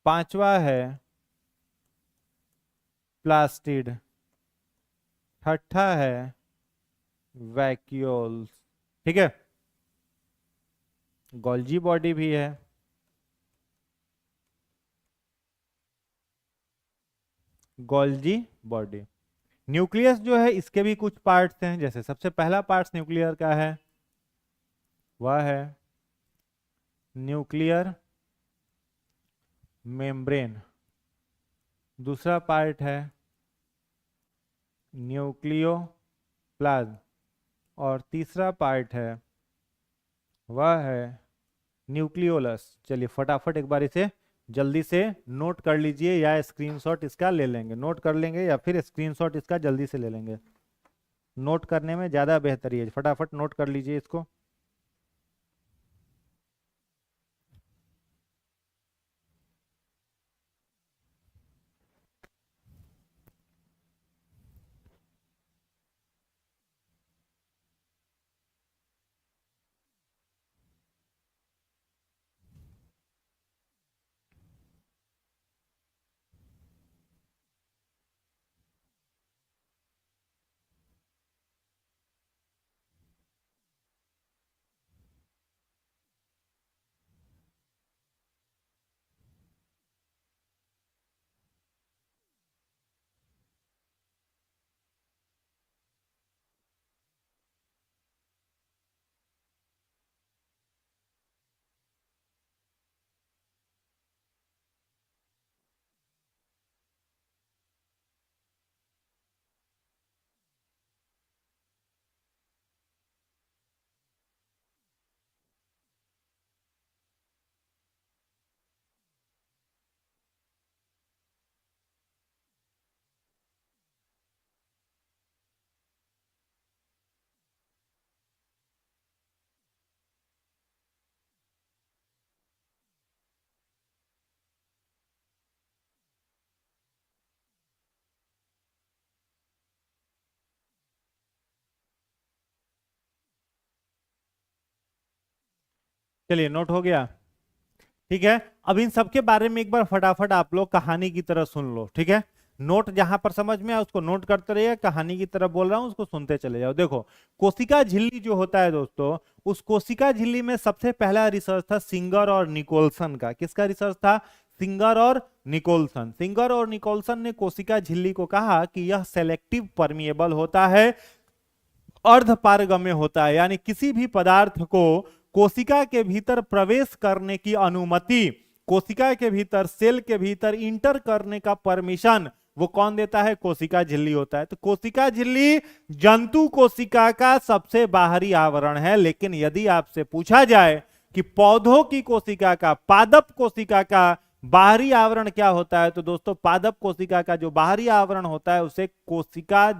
पांचवा है प्लास्टिड। छठा है वैक्यूल्स। ठीक है, गोल्जी बॉडी भी है। Golgi body. न्यूक्लियस जो है इसके भी कुछ पार्ट्स हैं, जैसे सबसे पहला पार्ट न्यूक्लियर का है वह है न्यूक्लियर मेम्ब्रेन। दूसरा पार्ट है न्यूक्लियोप्लाज्म। और तीसरा पार्ट है वह है न्यूक्लियोलस। चलिए फटाफट एक बार इसे जल्दी से नोट कर लीजिए, या स्क्रीनशॉट इसका ले लेंगे, नोट कर लेंगे या फिर स्क्रीनशॉट इसका जल्दी से ले लेंगे। नोट करने में ज़्यादा बेहतरी है, फटाफट नोट कर लीजिए इसको। चलिए नोट हो गया। ठीक है, अब इन सब के बारे में एक बार फटाफट आप लोग कहानी की तरह सुन लो। ठीक है, नोट जहां पर समझ में आए उसको नोट करते रहिए, कहानी की तरफ बोल रहा हूं उसको सुनते चले जाओ। देखो, कोशिका झिल्ली जो होता है दोस्तों, उस कोशिका झिल्ली में सबसे पहला रिसर्च था सिंगर और निकोलसन का। किसका रिसर्च था? सिंगर और निकोलसन। सिंगर और निकोलसन ने कोशिका झिल्ली को कहा कि यह सेलेक्टिव परमिएबल होता है, अर्ध पारगम्य होता है, यानी किसी भी पदार्थ को कोशिका के भीतर प्रवेश करने की अनुमति, कोशिका के भीतर, सेल के भीतर इंटर करने का परमिशन वो कौन देता है? कोशिका झिल्ली होता है। तो कोशिका झिल्ली जंतु कोशिका का सबसे बाहरी आवरण है। लेकिन यदि आपसे पूछा जाए कि पौधों की कोशिका का, पादप कोशिका का बाहरी आवरण क्या होता है, तो दोस्तों पादप कोशिका का जो बाहरी आवरण होता है उसे कोशिका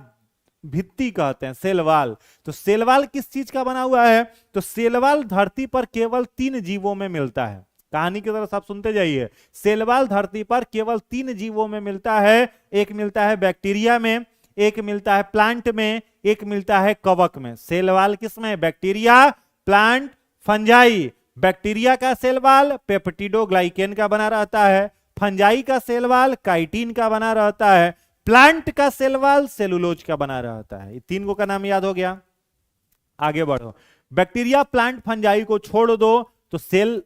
भित्ति कहते हैं, सेलवाल। तो सेलवाल किस चीज का बना हुआ है? तो सेलवाल धरती पर केवल 3 जीवों में मिलता है। कहानी की तरफ आप सुनते जाइए। सेलवाल धरती पर केवल 3 जीवों में मिलता है। एक मिलता है बैक्टीरिया में, एक मिलता है प्लांट में, एक मिलता है कवक में। सेलवाल किसमें? Bacteria, plant, fungi. बैक्टीरिया का सेलवाल पेप्टिडोग्लाइकेन का बना रहता है, फंजाई का सेलवाल काइटिन का बना रहता है, प्लांट का सेल वाल सेलुलोज का बना रहता है। ये 3 का नाम याद हो गया। आगे बढ़ो, बैक्टीरिया, प्लांट, फंजाई को छोड़ दो तो सेल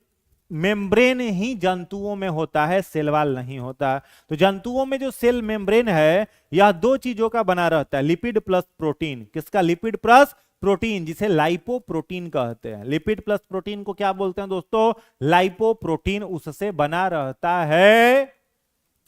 मेम्ब्रेन ही जंतुओं में होता है, सेल वाल नहीं होता। तो जंतुओं में जो सेल मेम्ब्रेन है यह 2 चीजों का बना रहता है, लिपिड प्लस प्रोटीन। किसका? लिपिड प्लस प्रोटीन, जिसे लाइपोप्रोटीन कहते हैं। लिपिड प्लस प्रोटीन को क्या बोलते हैं दोस्तों? लाइपोप्रोटीन। उससे बना रहता है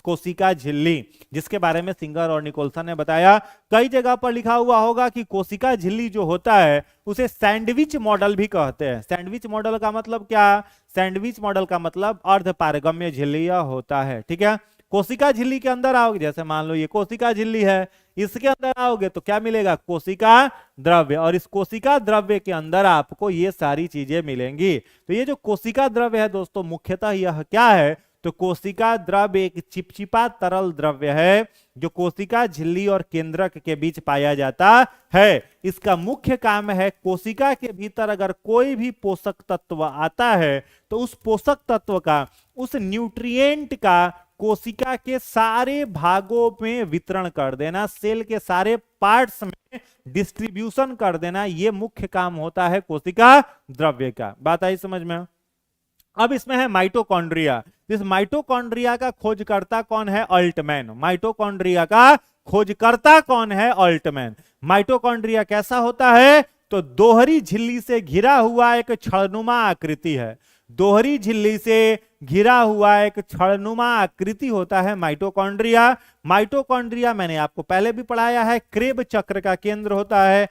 कोशिका झिल्ली, जिसके बारे में सिंगर और निकोलसन ने बताया। कई जगह पर लिखा हुआ होगा कि कोशिका झिल्ली जो होता है उसे सैंडविच मॉडल भी कहते हैं। सैंडविच मॉडल का मतलब क्या? सैंडविच मॉडल का मतलब अर्ध पारगम्य झिल्ली होता है। ठीक है, कोशिका झिल्ली के अंदर आओगे, जैसे मान लो ये कोशिका झिल्ली है, इसके अंदर आओगे तो क्या मिलेगा, कोशिका द्रव्य, और इस कोशिका द्रव्य के अंदर आपको ये सारी चीजें मिलेंगी। तो ये जो कोशिका द्रव्य है दोस्तों, मुख्यतः यह क्या है, तो कोशिका द्रव्य एक चिपचिपा तरल द्रव्य है जो कोशिका झिल्ली और केंद्रक के बीच पाया जाता है। इसका मुख्य काम है, कोशिका के भीतर अगर कोई भी पोषक तत्व आता है तो उस पोषक तत्व का, उस न्यूट्रिएंट का कोशिका के सारे भागों में वितरण कर देना, सेल के सारे पार्ट्स में डिस्ट्रीब्यूशन कर देना, यह मुख्य काम होता है कोशिका द्रव्य का। बात आई समझ में। अब इसमें है माइटोकॉन्ड्रिया। इस माइटोकॉन्ड्रिया का खोजकर्ता कौन है, अल्टमैन। माइटोकॉन्ड्रिया का खोजकर्ता कौन है, अल्टमैन। माइटोकॉन्ड्रिया कैसा होता है, तो दोहरी झिल्ली से घिरा हुआ एक छड़नुमा आकृति है। दोहरी झिल्ली से घिरा हुआ एक छड़नुमा आकृति होता है माइटोकॉन्ड्रिया। माइटोकॉन्ड्रिया मैंने आपको पहले भी पढ़ाया है, क्रेब चक्र का केंद्र होता है।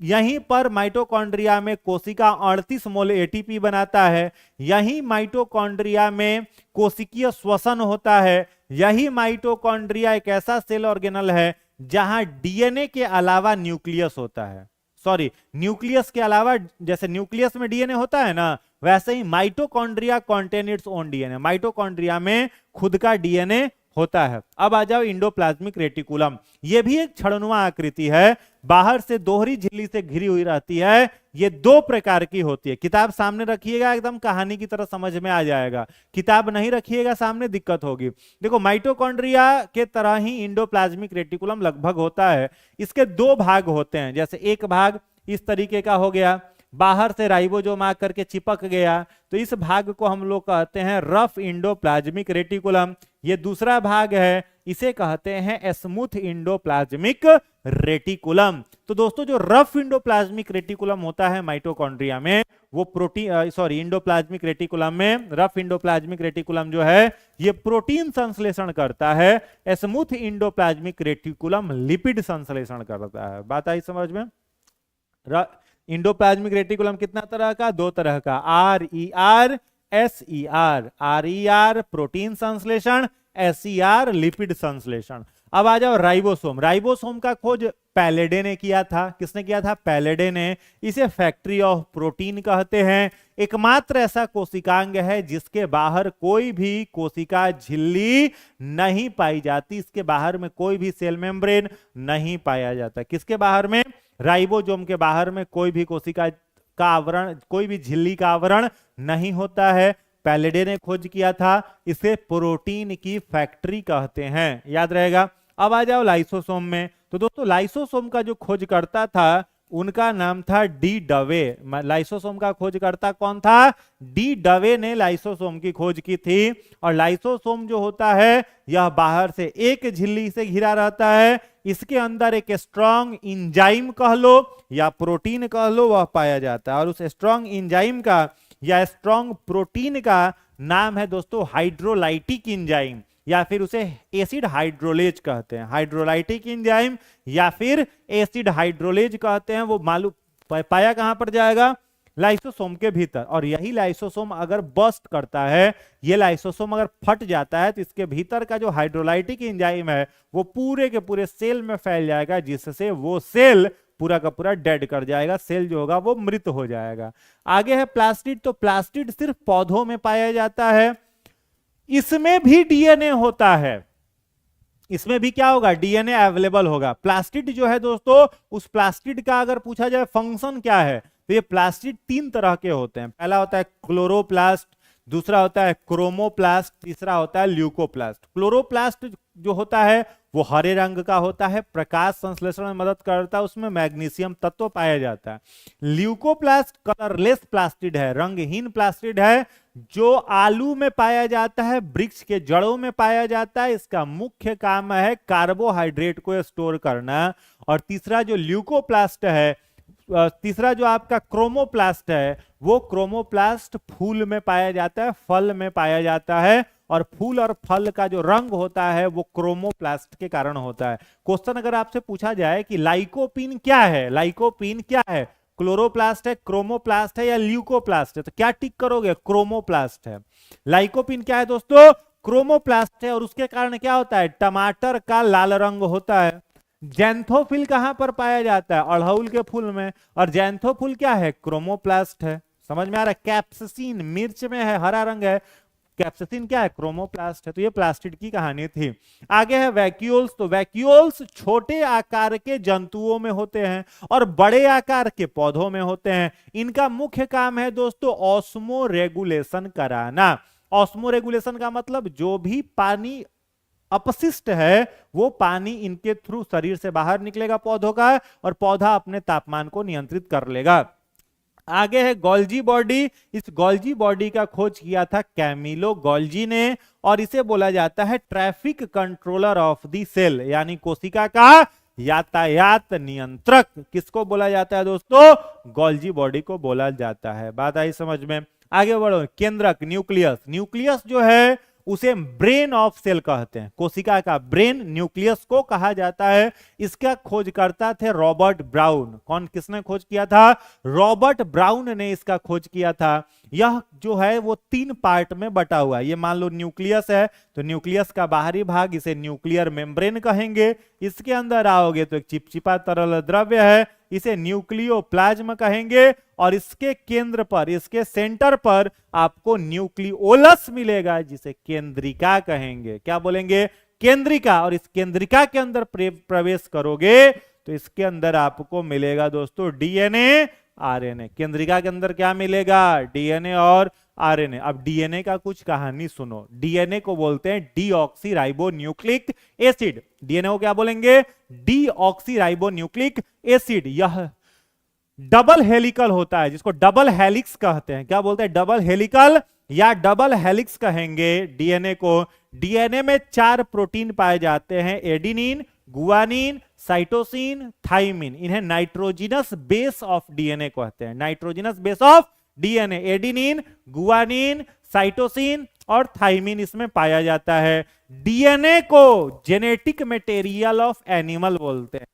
यहीं पर माइटोकॉन्ड्रिया में कोशिका 38 मोल एटीपी बनाता है। यही माइटोकॉन्ड्रिया में कोशिकीय श्वसन होता है। यही माइटोकॉन्ड्रिया एक ऐसा सेल ऑर्गेनल है जहां डीएनए के अलावा न्यूक्लियस होता है। सॉरी, न्यूक्लियस के अलावा, जैसे न्यूक्लियस में डीएनए होता है ना, वैसे ही mitochondria contain its own DNA. Mitochondria में खुद का डीएनए होता है। अब आ जाओ इंडोप्लाज्मिक रेटिकुलम। यह भी एक छड़नुमा आकृति है, बाहर से दोहरी झिल्ली से घिरी हुई रहती है। ये दो प्रकार की होती है। किताब सामने रखिएगा, एकदम कहानी की तरह समझ में आ जाएगा। किताब नहीं रखिएगा सामने, दिक्कत होगी। देखो, माइटोकॉन्ड्रिया के तरह ही इंडोप्लाज्मिक रेटिकुलम लगभग होता है। इसके दो भाग होते हैं। जैसे एक भाग इस तरीके का हो गया, बाहर से राइबोसोम आकर के चिपक गया, तो इस भाग को हम लोग कहते हैं रफ इंडोप्लाज्मिक रेटिकुलम। ये दूसरा भाग है, इसे कहते हैं स्मूथ इंडोप्लाज्मिक रेटिकुलम। तो दोस्तों, जो रफ इंडोप्लाज्मिक रेटिकुलम होता है माइटोकॉन्ड्रिया में, वो इंडोप्लाज्मिक रेटिकुलम में, रफ इंडोप्लाज्मिक रेटिकुलम जो है ये प्रोटीन संश्लेषण करता है। स्मूथ इंडोप्लाज्मिक रेटिकुलम लिपिड संश्लेषण करता है। बात आई समझ में। इंडोप्लाज्मिक रेटिकुलम कितना तरह का, दो तरह का, RER SER। RER प्रोटीन संश्लेषण, SER लिपिड संश्लेषण। अब आ जाओ राइबोसोम। राइबोसोम का खोज पैलेडे ने किया था। किसने किया था, पैलेडे ने। इसे फैक्ट्री ऑफ प्रोटीन कहते हैं। एकमात्र ऐसा कोशिकांग है जिसके बाहर कोई भी कोशिका झिल्ली नहीं पाई जाती। इसके बाहर में कोई भी सेल मेम्ब्रेन नहीं पाया जाता। किसके बाहर में, राइबोसोम के बाहर में कोई भी कोशिका का आवरण, कोई भी झिल्ली का आवरण नहीं होता है। पैलेडे ने खोज किया था। इसे प्रोटीन की फैक्ट्री कहते हैं, याद रहेगा। अब आ जाओ लाइसोसोम में। तो दोस्तों, लाइसोसोम का जो खोजकर्ता था उनका नाम था डी डवे। लाइसोसोम का खोजकर्ता कौन था, डी डवे ने लाइसोसोम की खोज की थी। और लाइसोसोम जो होता है यह बाहर से एक झिल्ली से घिरा रहता है। इसके अंदर एक स्ट्रॉन्ग इंजाइम कह लो या प्रोटीन कह लो, वह पाया जाता है। और उस स्ट्रॉन्ग इंजाइम का या स्ट्रॉन्ग प्रोटीन का नाम है दोस्तों हाइड्रोलाइटिक इंजाइम, या फिर उसे एसिड हाइड्रोलेज कहते हैं। हाइड्रोलाइटिक इंजाइम या फिर एसिड हाइड्रोलेज कहते हैं। वो मालूम पाया कहां पर जाएगा, लाइसोसोम के भीतर। और यही लाइसोसोम अगर बस्ट करता है, ये लाइसोसोम अगर फट जाता है, तो इसके भीतर का जो हाइड्रोलाइटिक एंजाइम है वो पूरे के पूरे सेल में फैल जाएगा, जिससे वो सेल पूरा का पूरा डेड कर जाएगा। सेल जो होगा वो मृत हो जाएगा। आगे है प्लास्टिड। तो प्लास्टिड सिर्फ पौधों में पाया जाता है। इसमें भी डीएनए होता है। इसमें भी क्या होगा, डीएनए अवेलेबल होगा। प्लास्टिड जो है दोस्तों, उस प्लास्टिड का अगर पूछा जाए फंक्शन क्या है, तो ये प्लास्टिड तीन तरह के होते हैं। पहला होता है क्लोरोप्लास्ट, दूसरा होता है क्रोमोप्लास्ट, तीसरा होता है ल्यूकोप्लास्ट। क्लोरोप्लास्ट जो होता है वो हरे रंग का होता है, प्रकाश संश्लेषण में मदद करता है, उसमें मैग्नीशियम तत्व पाया जाता है। ल्यूकोप्लास्ट कलरलेस प्लास्टिड है, रंगहीन प्लास्टिड है, जो आलू में पाया जाता है, वृक्ष के जड़ों में पाया जाता है। इसका मुख्य काम है कार्बोहाइड्रेट को स्टोर करना। और तीसरा जो ल्यूकोप्लास्ट है, तीसरा जो आपका क्रोमोप्लास्ट है, वो क्रोमोप्लास्ट फूल में पाया जाता है, फल में पाया जाता है। और फूल और फल का जो रंग होता है वो क्रोमोप्लास्ट के कारण होता है। क्वेश्चन अगर आपसे पूछा जाए कि लाइकोपीन क्या है, लाइकोपीन क्या है, क्लोरोप्लास्ट है, क्रोमोप्लास्ट है या ल्यूकोप्लास्ट है, तो क्या टिक करोगे, क्रोमोप्लास्ट है। लाइकोपीन क्या है दोस्तों, क्रोमोप्लास्ट है। और उसके कारण क्या होता है, टमाटर का लाल रंग होता है। जैंथोफिल कहां पर पाया जाता है? अड़हुल के फूल में। और जैंथोफिल क्या है? क्रोमोप्लास्ट है। समझ में आ रहा है? कैप्सिसिन मिर्च में है, हरा रंग है, कैप्सिसिन क्या है? क्रोमोप्लास्ट है। तो ये प्लास्टिड की कहानी थी। आगे है वैक्यूल्स। तो वैक्यूल्स छोटे आकार के जंतुओं में होते हैं और बड़े आकार के पौधों में होते हैं। इनका मुख्य काम है दोस्तों ऑस्मो रेगुलेशन कराना। ऑस्मो रेगुलेशन का मतलब जो भी पानी अपशिष्ट है वो पानी इनके थ्रू शरीर से बाहर निकलेगा पौधों का, और पौधा अपने तापमान को नियंत्रित कर लेगा। आगे है गोल्जी बॉडी। इस गोल्जी बॉडी का खोज किया था कैमिलो गोल्जी ने, और इसे बोला जाता है traffic controller of the cell, यानी कोशिका का यातायात नियंत्रक। किसको बोला जाता है दोस्तों? गोल्जी बॉडी को बोला जाता है। बात आई समझ में? आगे बढ़ो। केंद्रक, न्यूक्लियस। न्यूक्लियस जो है उसे ब्रेन ऑफ सेल कहते हैं। कोशिका का ब्रेन न्यूक्लियस को कहा जाता है। इसका खोजकर्ता थे रॉबर्ट ब्राउन। कौन, किसने खोज किया था? रॉबर्ट ब्राउन ने इसका खोज किया था। यह जो है वो 3 पार्ट में बटा हुआ है। ये मान लो न्यूक्लियस है, तो न्यूक्लियस का बाहरी भाग इसे न्यूक्लियर मेम्ब्रेन कहेंगे। इसके अंदर आओगे तो एक चिपचिपा तरल द्रव्य है, इसे न्यूक्लियोप्लाज्म कहेंगे। और इसके केंद्र पर, इसके सेंटर पर आपको न्यूक्लियोलस मिलेगा, जिसे केंद्रिका कहेंगे। क्या बोलेंगे? केंद्रिका। और इस केंद्रिका के अंदर प्रवेश करोगे तो इसके अंदर आपको मिलेगा दोस्तों डीएनए, आरएनए। केंद्रिका के अंदर क्या मिलेगा? डीएनए और आरएनए। अब डीएनए का कुछ कहानी सुनो। डीएनए को बोलते हैं डीऑक्सीराइबोन्यूक्लिक एसिड। डीएनए को क्या बोलेंगे? Deoxyribonucleic acid. यह डबल हेलिकल होता है, जिसको डबल हेलिक्स कहते हैं। क्या बोलते हैं? डबल हेलिकल या डबल हेलिक्स कहेंगे डीएनए को। डीएनए में 4 प्रोटीन पाए जाते हैं, एडिनिन, गुआनिन, साइटोसिन, थाइमिन। इन्हें नाइट्रोजिनस बेस ऑफ डीएनए कहते हैं। Nitrogenous base of DNA, adenine, guanine, cytosine और थाइमिन इसमें पाया जाता है। डीएनए को जेनेटिक मटेरियल ऑफ एनिमल बोलते हैं।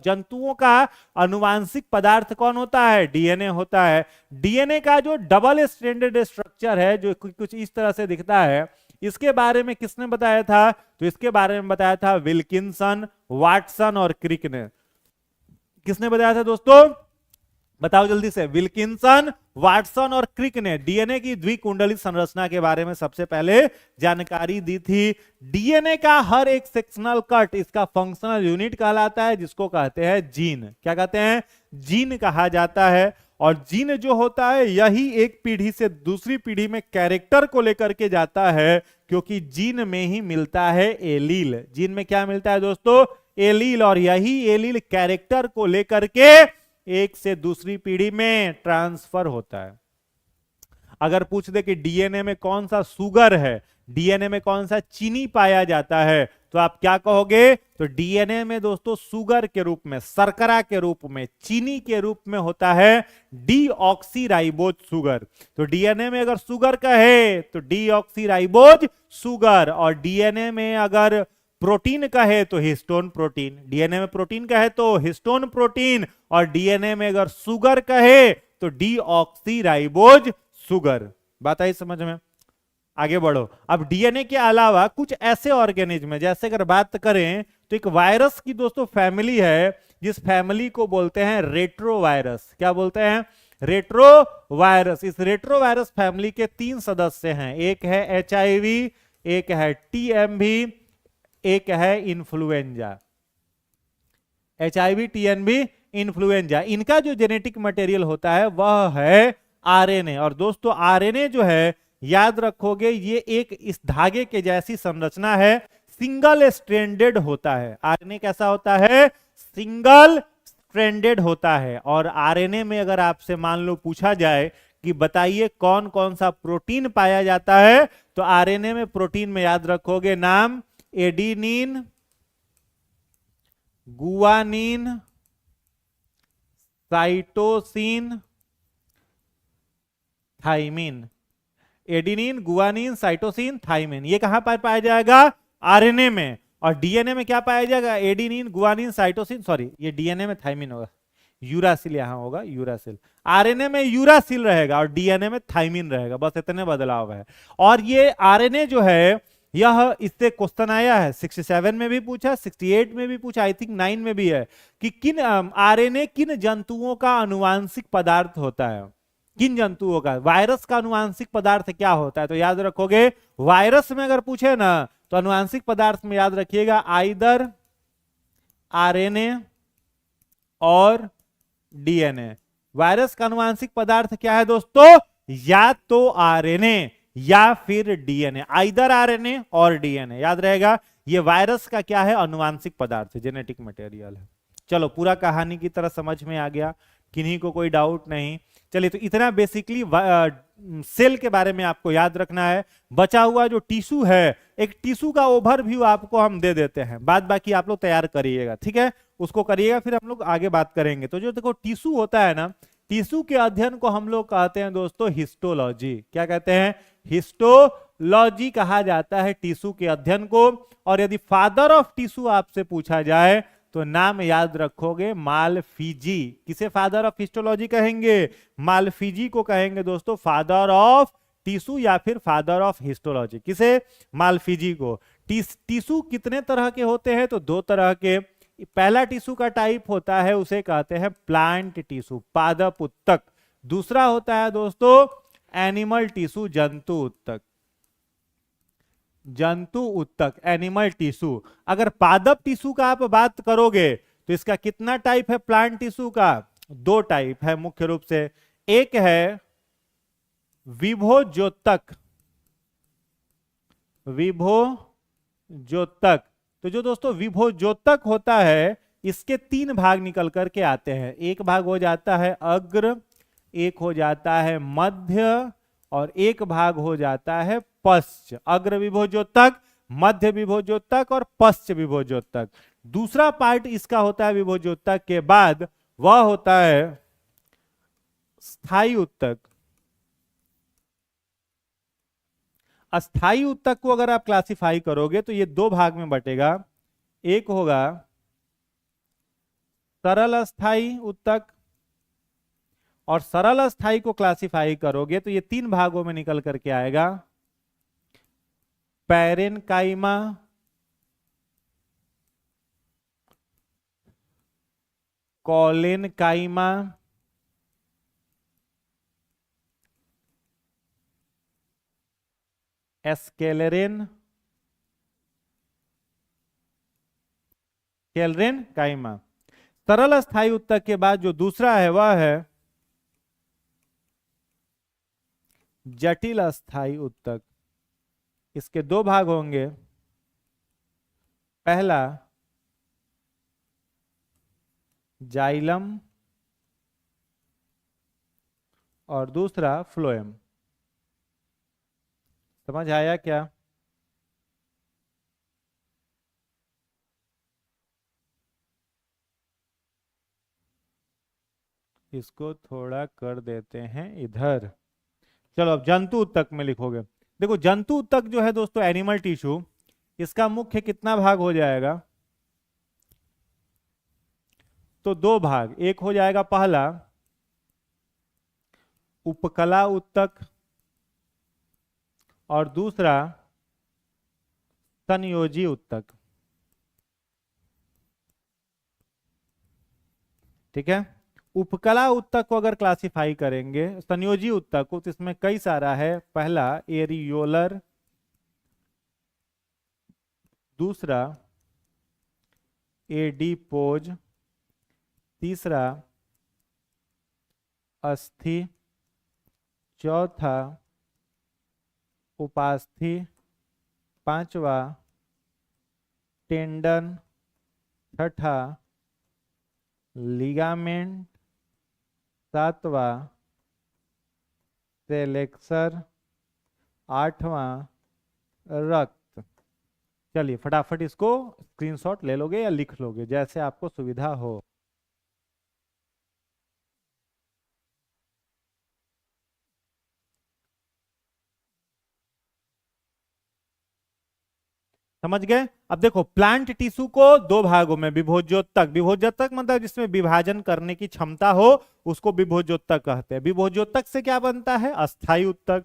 जंतुओं का अनुवांशिक पदार्थ कौन होता है? डीएनए होता है। डीएनए का जो डबल स्ट्रैंडेड स्ट्रक्चर है, जो कुछ इस तरह से दिखता है, इसके बारे में किसने बताया था? तो इसके बारे में बताया था विल्किंसन, वाटसन और क्रिक ने। किसने बताया था दोस्तों? बताओ जल्दी से। विल्किंसन, वाटसन और क्रिक ने डीएनए की द्विकुंडलित संरचना के बारे में सबसे पहले जानकारी दी थी। डीएनए का हर एक सेक्शनल कट इसका फंक्शनल यूनिट कहलाता है, जिसको कहते हैं जीन। क्या कहते हैं? जीन कहा जाता है। और जीन जो होता है यही एक पीढ़ी से दूसरी पीढ़ी में कैरेक्टर को लेकर के जाता है, क्योंकि जीन में ही मिलता है एलील। जीन में क्या मिलता है दोस्तों? एलील। और यही एलील कैरेक्टर को लेकर के एक से दूसरी पीढ़ी में ट्रांसफर होता है। अगर पूछ दे कि डीएनए में कौन सा शुगर है, डीएनए में कौन सा चीनी पाया जाता है, तो आप क्या कहोगे? तो डीएनए में दोस्तों शुगर के रूप में, शर्करा के रूप में, चीनी के रूप में होता है डीऑक्सीराइबोज शुगर। तो डीएनए में अगर शुगर कहे तो डीऑक्सीराइबोज शुगर, और डीएनए में अगर प्रोटीन कहे तो हिस्टोन प्रोटीन। डीएनए में प्रोटीन कहे तो हिस्टोन प्रोटीन, और डीएनए में अगर शुगर कहे तो डीऑक्सीराइबोज शुगर। बात आई समझ में? आगे बढ़ो। अब डीएनए के अलावा कुछ ऐसे ऑर्गेनिज्म है, जैसे अगर बात करें तो एक वायरस की दोस्तों फैमिली है, जिस फैमिली को बोलते हैं रेट्रोवायरस। क्या बोलते हैं? रेट्रोवायरस। इस रेट्रोवायरस फैमिली के 3 सदस्य हैं। एक है एचआईवी, एक है टीएमवी, एक है इन्फ्लुएंजा। HIV, TMV, influenza. इनका जो जेनेटिक मटेरियल होता है वह है आरएनए। और दोस्तों आरएनए जो है, याद रखोगे, ये एक इस धागे के जैसी संरचना है, सिंगल स्ट्रैंडेड होता है। आरएनए कैसा होता है? सिंगल स्ट्रैंडेड होता है। और आरएनए में अगर आपसे मान लो पूछा जाए कि बताइए कौन कौन सा प्रोटीन पाया जाता है, तो आरएनए में प्रोटीन में याद रखोगे नाम adenine, guanine, cytosine, thymine. Adenine, guanine, cytosine, thymine. ये कहां पर पाया जाएगा? आरएनए में। और डीएनए में क्या पाया जाएगा? एडिनिन, गुआनिन, साइटोसिन, सॉरी ये डीएनए में थाइमिन होगा, यूरासिल यहां होगा, यूरासिल। आरएनए में यूरासिल रहेगा और डीएनए में थाइमिन रहेगा, बस इतने बदलाव है। और ये आरएनए जो है यह इससे क्वेश्चन आया है, 67 में भी पूछा, 68 में भी पूछा, आई थिंक 9 में भी है कि किन आरएनए किन जंतुओं का अनुवांशिक पदार्थ होता है। किन जंतुओं का? वायरस का अनुवांशिक पदार्थ क्या होता है? तो याद रखोगे, वायरस में अगर पूछे ना तो अनुवांशिक पदार्थ में याद रखिएगा आइदर आरएनए और डीएनए। वायरस का अनुवांशिक पदार्थ क्या है दोस्तों? या तो आरएनए या फिर डीएनए, आइदर आरएनए और डीएनए। याद रहेगा, ये वायरस का क्या है? अनुवांशिक पदार्थ, जेनेटिक मटेरियल है। चलो, पूरा कहानी की तरह समझ में आ गया, किन्हीं को कोई डाउट नहीं। चलिए, तो इतना बेसिकली सेल के बारे में आपको याद रखना है। बचा हुआ जो टिश्यू है, एक टिश्यू का ओवरव्यू आपको हम दे देते हैं, बाद बाकी आप लोग तैयार करिएगा, ठीक है? उसको करिएगा, फिर हम लोग आगे बात करेंगे। तो जो देखो टिश्यू होता है ना, टिश्यू के अध्ययन को हम लोग कहते हैं दोस्तों हिस्टोलॉजी। क्या कहते हैं? हिस्टोलॉजी कहा जाता है टिश्यू के अध्ययन को। और यदि फादर ऑफ टिश्यू आपसे पूछा जाए तो नाम याद रखोगे मालफिजी। किसे फादर ऑफ हिस्टोलॉजी कहेंगे? मालफिजी को कहेंगे दोस्तों फादर ऑफ टिश्यू या फिर फादर ऑफ हिस्टोलॉजी। किसे? मालफिजी को। टिश्यू कितने तरह के होते हैं? तो दो तरह के। पहला टिश्यू का टाइप होता है, उसे कहते हैं प्लांट टिश्यू, पादप उत्तक। दूसरा होता है दोस्तों एनिमल टिश्यू, जंतु उत्तक। जंतु उत्तक, एनिमल टिश्यू। अगर पादप टिश्यू का आप बात करोगे तो इसका कितना टाइप है? प्लांट टिश्यू का दो टाइप है मुख्य रूप से। एक है विभोज्योतक, विभोज्योतक। तो जो दोस्तों विभोज्योतक होता है, इसके तीन भाग निकल करके आते हैं। एक भाग हो जाता है अग्र, एक हो जाता है मध्य, और एक भाग हो जाता है पश्च। अग्र विभोज्योतक, मध्य विभोज्योतक और पश्च विभोज्योतक। दूसरा पार्ट इसका होता है विभोज्योतक के बाद, वह होता है स्थायी उत्तक। अस्थायी उत्तक को अगर आप क्लासिफाई करोगे तो ये दो भाग में बटेगा। एक होगा सरल अस्थायी उत्तक, और सरल अस्थायी को क्लासिफाई करोगे तो ये तीन भागों में निकल करके आएगा। Parenchyma, collenchyma, sclerenchyma, chlorenchyma. सरल अस्थायी उत्तक के बाद जो दूसरा है वह है जटिल अस्थायी उत्तक। इसके दो भाग होंगे, पहला जाइलम और दूसरा फ्लोएम। समझ आया क्या? इसको थोड़ा कर देते हैं इधर। चलो, अब जंतु उत्तक में लिखोगे। देखो, जंतु उत्तक जो है दोस्तों एनिमल टिश्यू, इसका मुख्य कितना भाग हो जाएगा? तो दो भाग। एक हो जाएगा पहला उपकला उत्तक, और दूसरा संयोजी उत्तक। ठीक है? उपकला उत्तक को अगर क्लासिफाई करेंगे, संयोजी उत्तक को, तो इसमें कई सारा है। पहला एरियोलर, दूसरा एडिपोज, तीसरा अस्थि, चौथा उपास्थि, पांचवा टेंडन, छठा लिगामेंट, सातवां सेलेक्सर, आठवां रक्त। चलिए फटाफट इसको स्क्रीनशॉट ले लोगे या लिख लोगे, जैसे आपको सुविधा हो। समझ गए? अब देखो, प्लांट टिश्यू को दो भागों में विभोज्योतक, विभोज्योतक मतलब जिसमें विभाजन करने की क्षमता हो उसको विभोज्योतक कहते हैं। विभोज्योतक से क्या बनता है? अस्थायी उत्तक।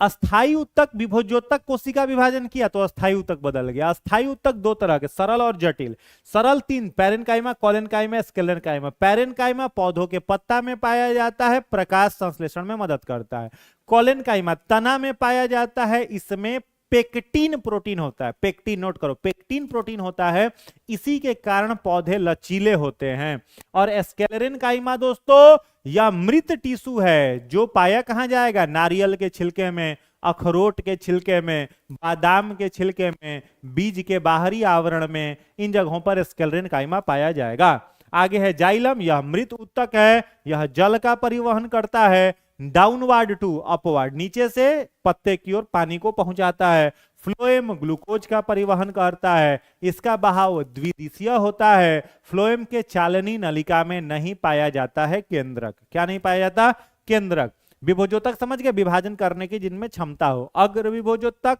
अस्थायी उत्तक विभोज्योतक कोशिका विभाजन किया तो अस्थायी उत्तक बदल गया। अस्थायी उत्तक दो तरह के, सरल और जटिल। सरल तीन, पैरेन्काइमा, कोलेनकाइमा, स्क्लेरेनकाइमा। पैरेन्काइमा पौधों के पत्ता में पाया जाता है, प्रकाश संश्लेषण में मदद करता है। कोलेनकाइमा तना में पाया जाता है, इसमें पेक्टिन प्रोटीन होता है। पेक्टिन नोट करो, पेक्टिन प्रोटीन होता है, इसी के कारण पौधे लचीले होते हैं। और स्क्लेरेनकाइमा दोस्तों या मृत टिश्यू है, जो पाया कहां जाएगा, नारियल के छिलके में, अखरोट के छिलके में, बादाम के छिलके में, बीज के बाहरी आवरण में, इन जगहों पर स्क्लेरेनकाइमा पाया जाएगा। आगे है जाइलम, यह मृत उत्तक है, यह जल का परिवहन करता है, डाउनवर्ड टू अपवर्ड, नीचे से पत्ते की ओर पानी को पहुंचाता है। फ्लोएम ग्लूकोज का परिवहन करता है, इसका बहाव द्विदिशीय होता है। फ्लोएम के चालनी नलिका में नहीं पाया जाता है केंद्रक। क्या नहीं पाया जाता, केंद्रक। विभोज्योतक समझ गए, विभाजन करने की जिनमें क्षमता हो। अग्र विभोज्योतक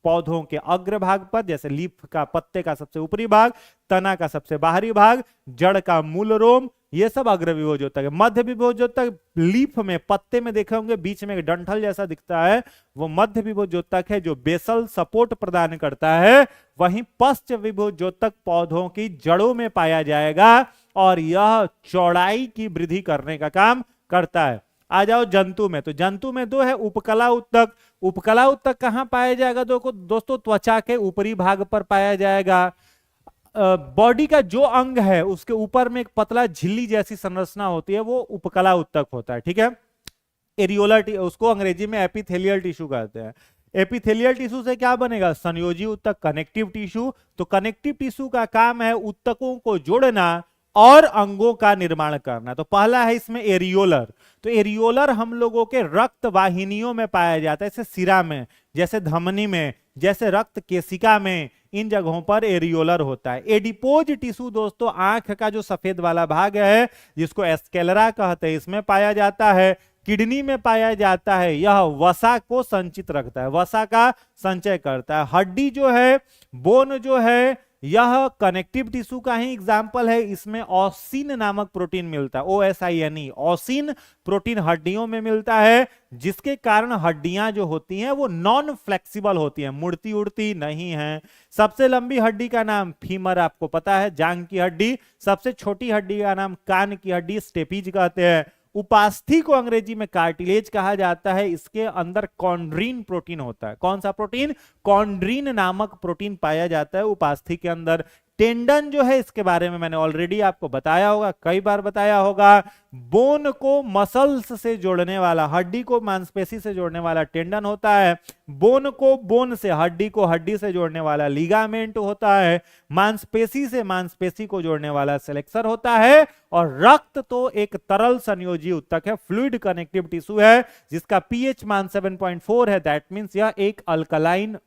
पौधों के अग्र भाग पर, जैसे लीफ का, पत्ते का सबसे ऊपरी भाग, तना का सबसे बाहरी भाग, जड़ का मूल रोम, ये सब अग्र विभोज्योतक है। मध्य विभोज्योतक लीफ में, पत्ते में देखे होंगे बीच में एक डंठल जैसा दिखता है, वो मध्य विभोज्योतक है, जो बेसल सपोर्ट प्रदान करता है। वहीं पश्च विभोज्योतक पौधों की जड़ों में पाया जाएगा और यह चौड़ाई की वृद्धि करने का काम करता है। आ जाओ जंतु में, तो जंतु में दो है, उपकला उत्तक। उपकला उत्तक कहां पाया जाएगा दोस्तों, त्वचा के ऊपरी भाग पर पाया जाएगा। बॉडी का जो अंग है उसके ऊपर में एक पतला झिल्ली जैसी संरचना होती है, वो उपकला उत्तक होता है, ठीक है। एरियोलर, उसको अंग्रेजी में एपिथेलियल टिश्यू कहते हैं। एपिथेलियल टिश्यू से क्या बनेगा, संयोजी उत्तक, कनेक्टिव टिश्यू। तो कनेक्टिव टिश्यू का काम है उत्तकों को जोड़ना और अंगों का निर्माण करना। तो पहला है इसमें एरियोलर। तो एरियोलर हम लोगों के रक्त वाहिनियों में पाया जाता है, जैसे सिरा में, जैसे धमनी में, जैसे रक्त केशिका में, इन जगहों पर एरियोलर होता है। एडिपोज टिश्यू दोस्तों आंख का जो सफेद वाला भाग है, जिसको स्क्लेरा कहते हैं, इसमें पाया जाता है। किडनी में पाया जाता है, यह वसा को संचित रखता है, वसा का संचय करता है। हड्डी जो है, बोन जो है, यह कनेक्टिव टिश्यू का ही एग्जाम्पल है। इसमें ऑसिन नामक प्रोटीन मिलता है, OSINE, ऑसिन प्रोटीन हड्डियों में मिलता है, जिसके कारण हड्डियां जो होती हैं वो नॉन फ्लेक्सिबल होती हैं, मुड़ती उड़ती नहीं है। सबसे लंबी हड्डी का नाम फीमर, आपको पता है, जांग की हड्डी। सबसे छोटी हड्डी का नाम कान की हड्डी, स्टेपीज कहते हैं। उपास्थि को अंग्रेजी में कार्टिलेज कहा जाता है, इसके अंदर कॉन्ड्रीन प्रोटीन होता है। कौन सा प्रोटीन, कॉन्ड्रीन नामक प्रोटीन पाया जाता है उपास्थि के अंदर। टेंडन जो है, इसके बारे में मैंने ऑलरेडी आपको बताया होगा, कई बार बताया होगा। बोन को मसल्स से जोड़ने वाला, हड्डी को मांसपेशी से जोड़ने वाला टेंडन होता है। बोन को बोन से, हड्डी को हड्डी से जोड़ने वाला लिगामेंट होता है। मांसपेशी से मांसपेशी को जोड़ने वाला सेलेक्सर होता है। और रक्त तो एक तरल संयोजी उत्तक है, फ्लूइड कनेक्टिव टिश्यू है, जिसका pH मान 7.4 है। दैट मींस यह एक अल्कलाइन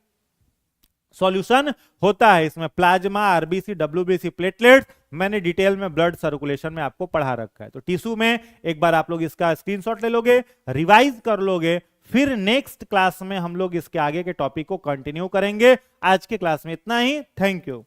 सॉल्यूशन होता है। इसमें प्लाज्मा, आरबीसी, डब्ल्यूबीसी, प्लेटलेट्स, मैंने डिटेल में ब्लड सर्कुलेशन में आपको पढ़ा रखा है। तो टिश्यू में एक बार आप लोग इसका स्क्रीनशॉट ले लोगे, रिवाइज कर लोगे, फिर नेक्स्ट क्लास में हम लोग इसके आगे के टॉपिक को कंटिन्यू करेंगे। आज के क्लास में इतना ही, थैंक यू।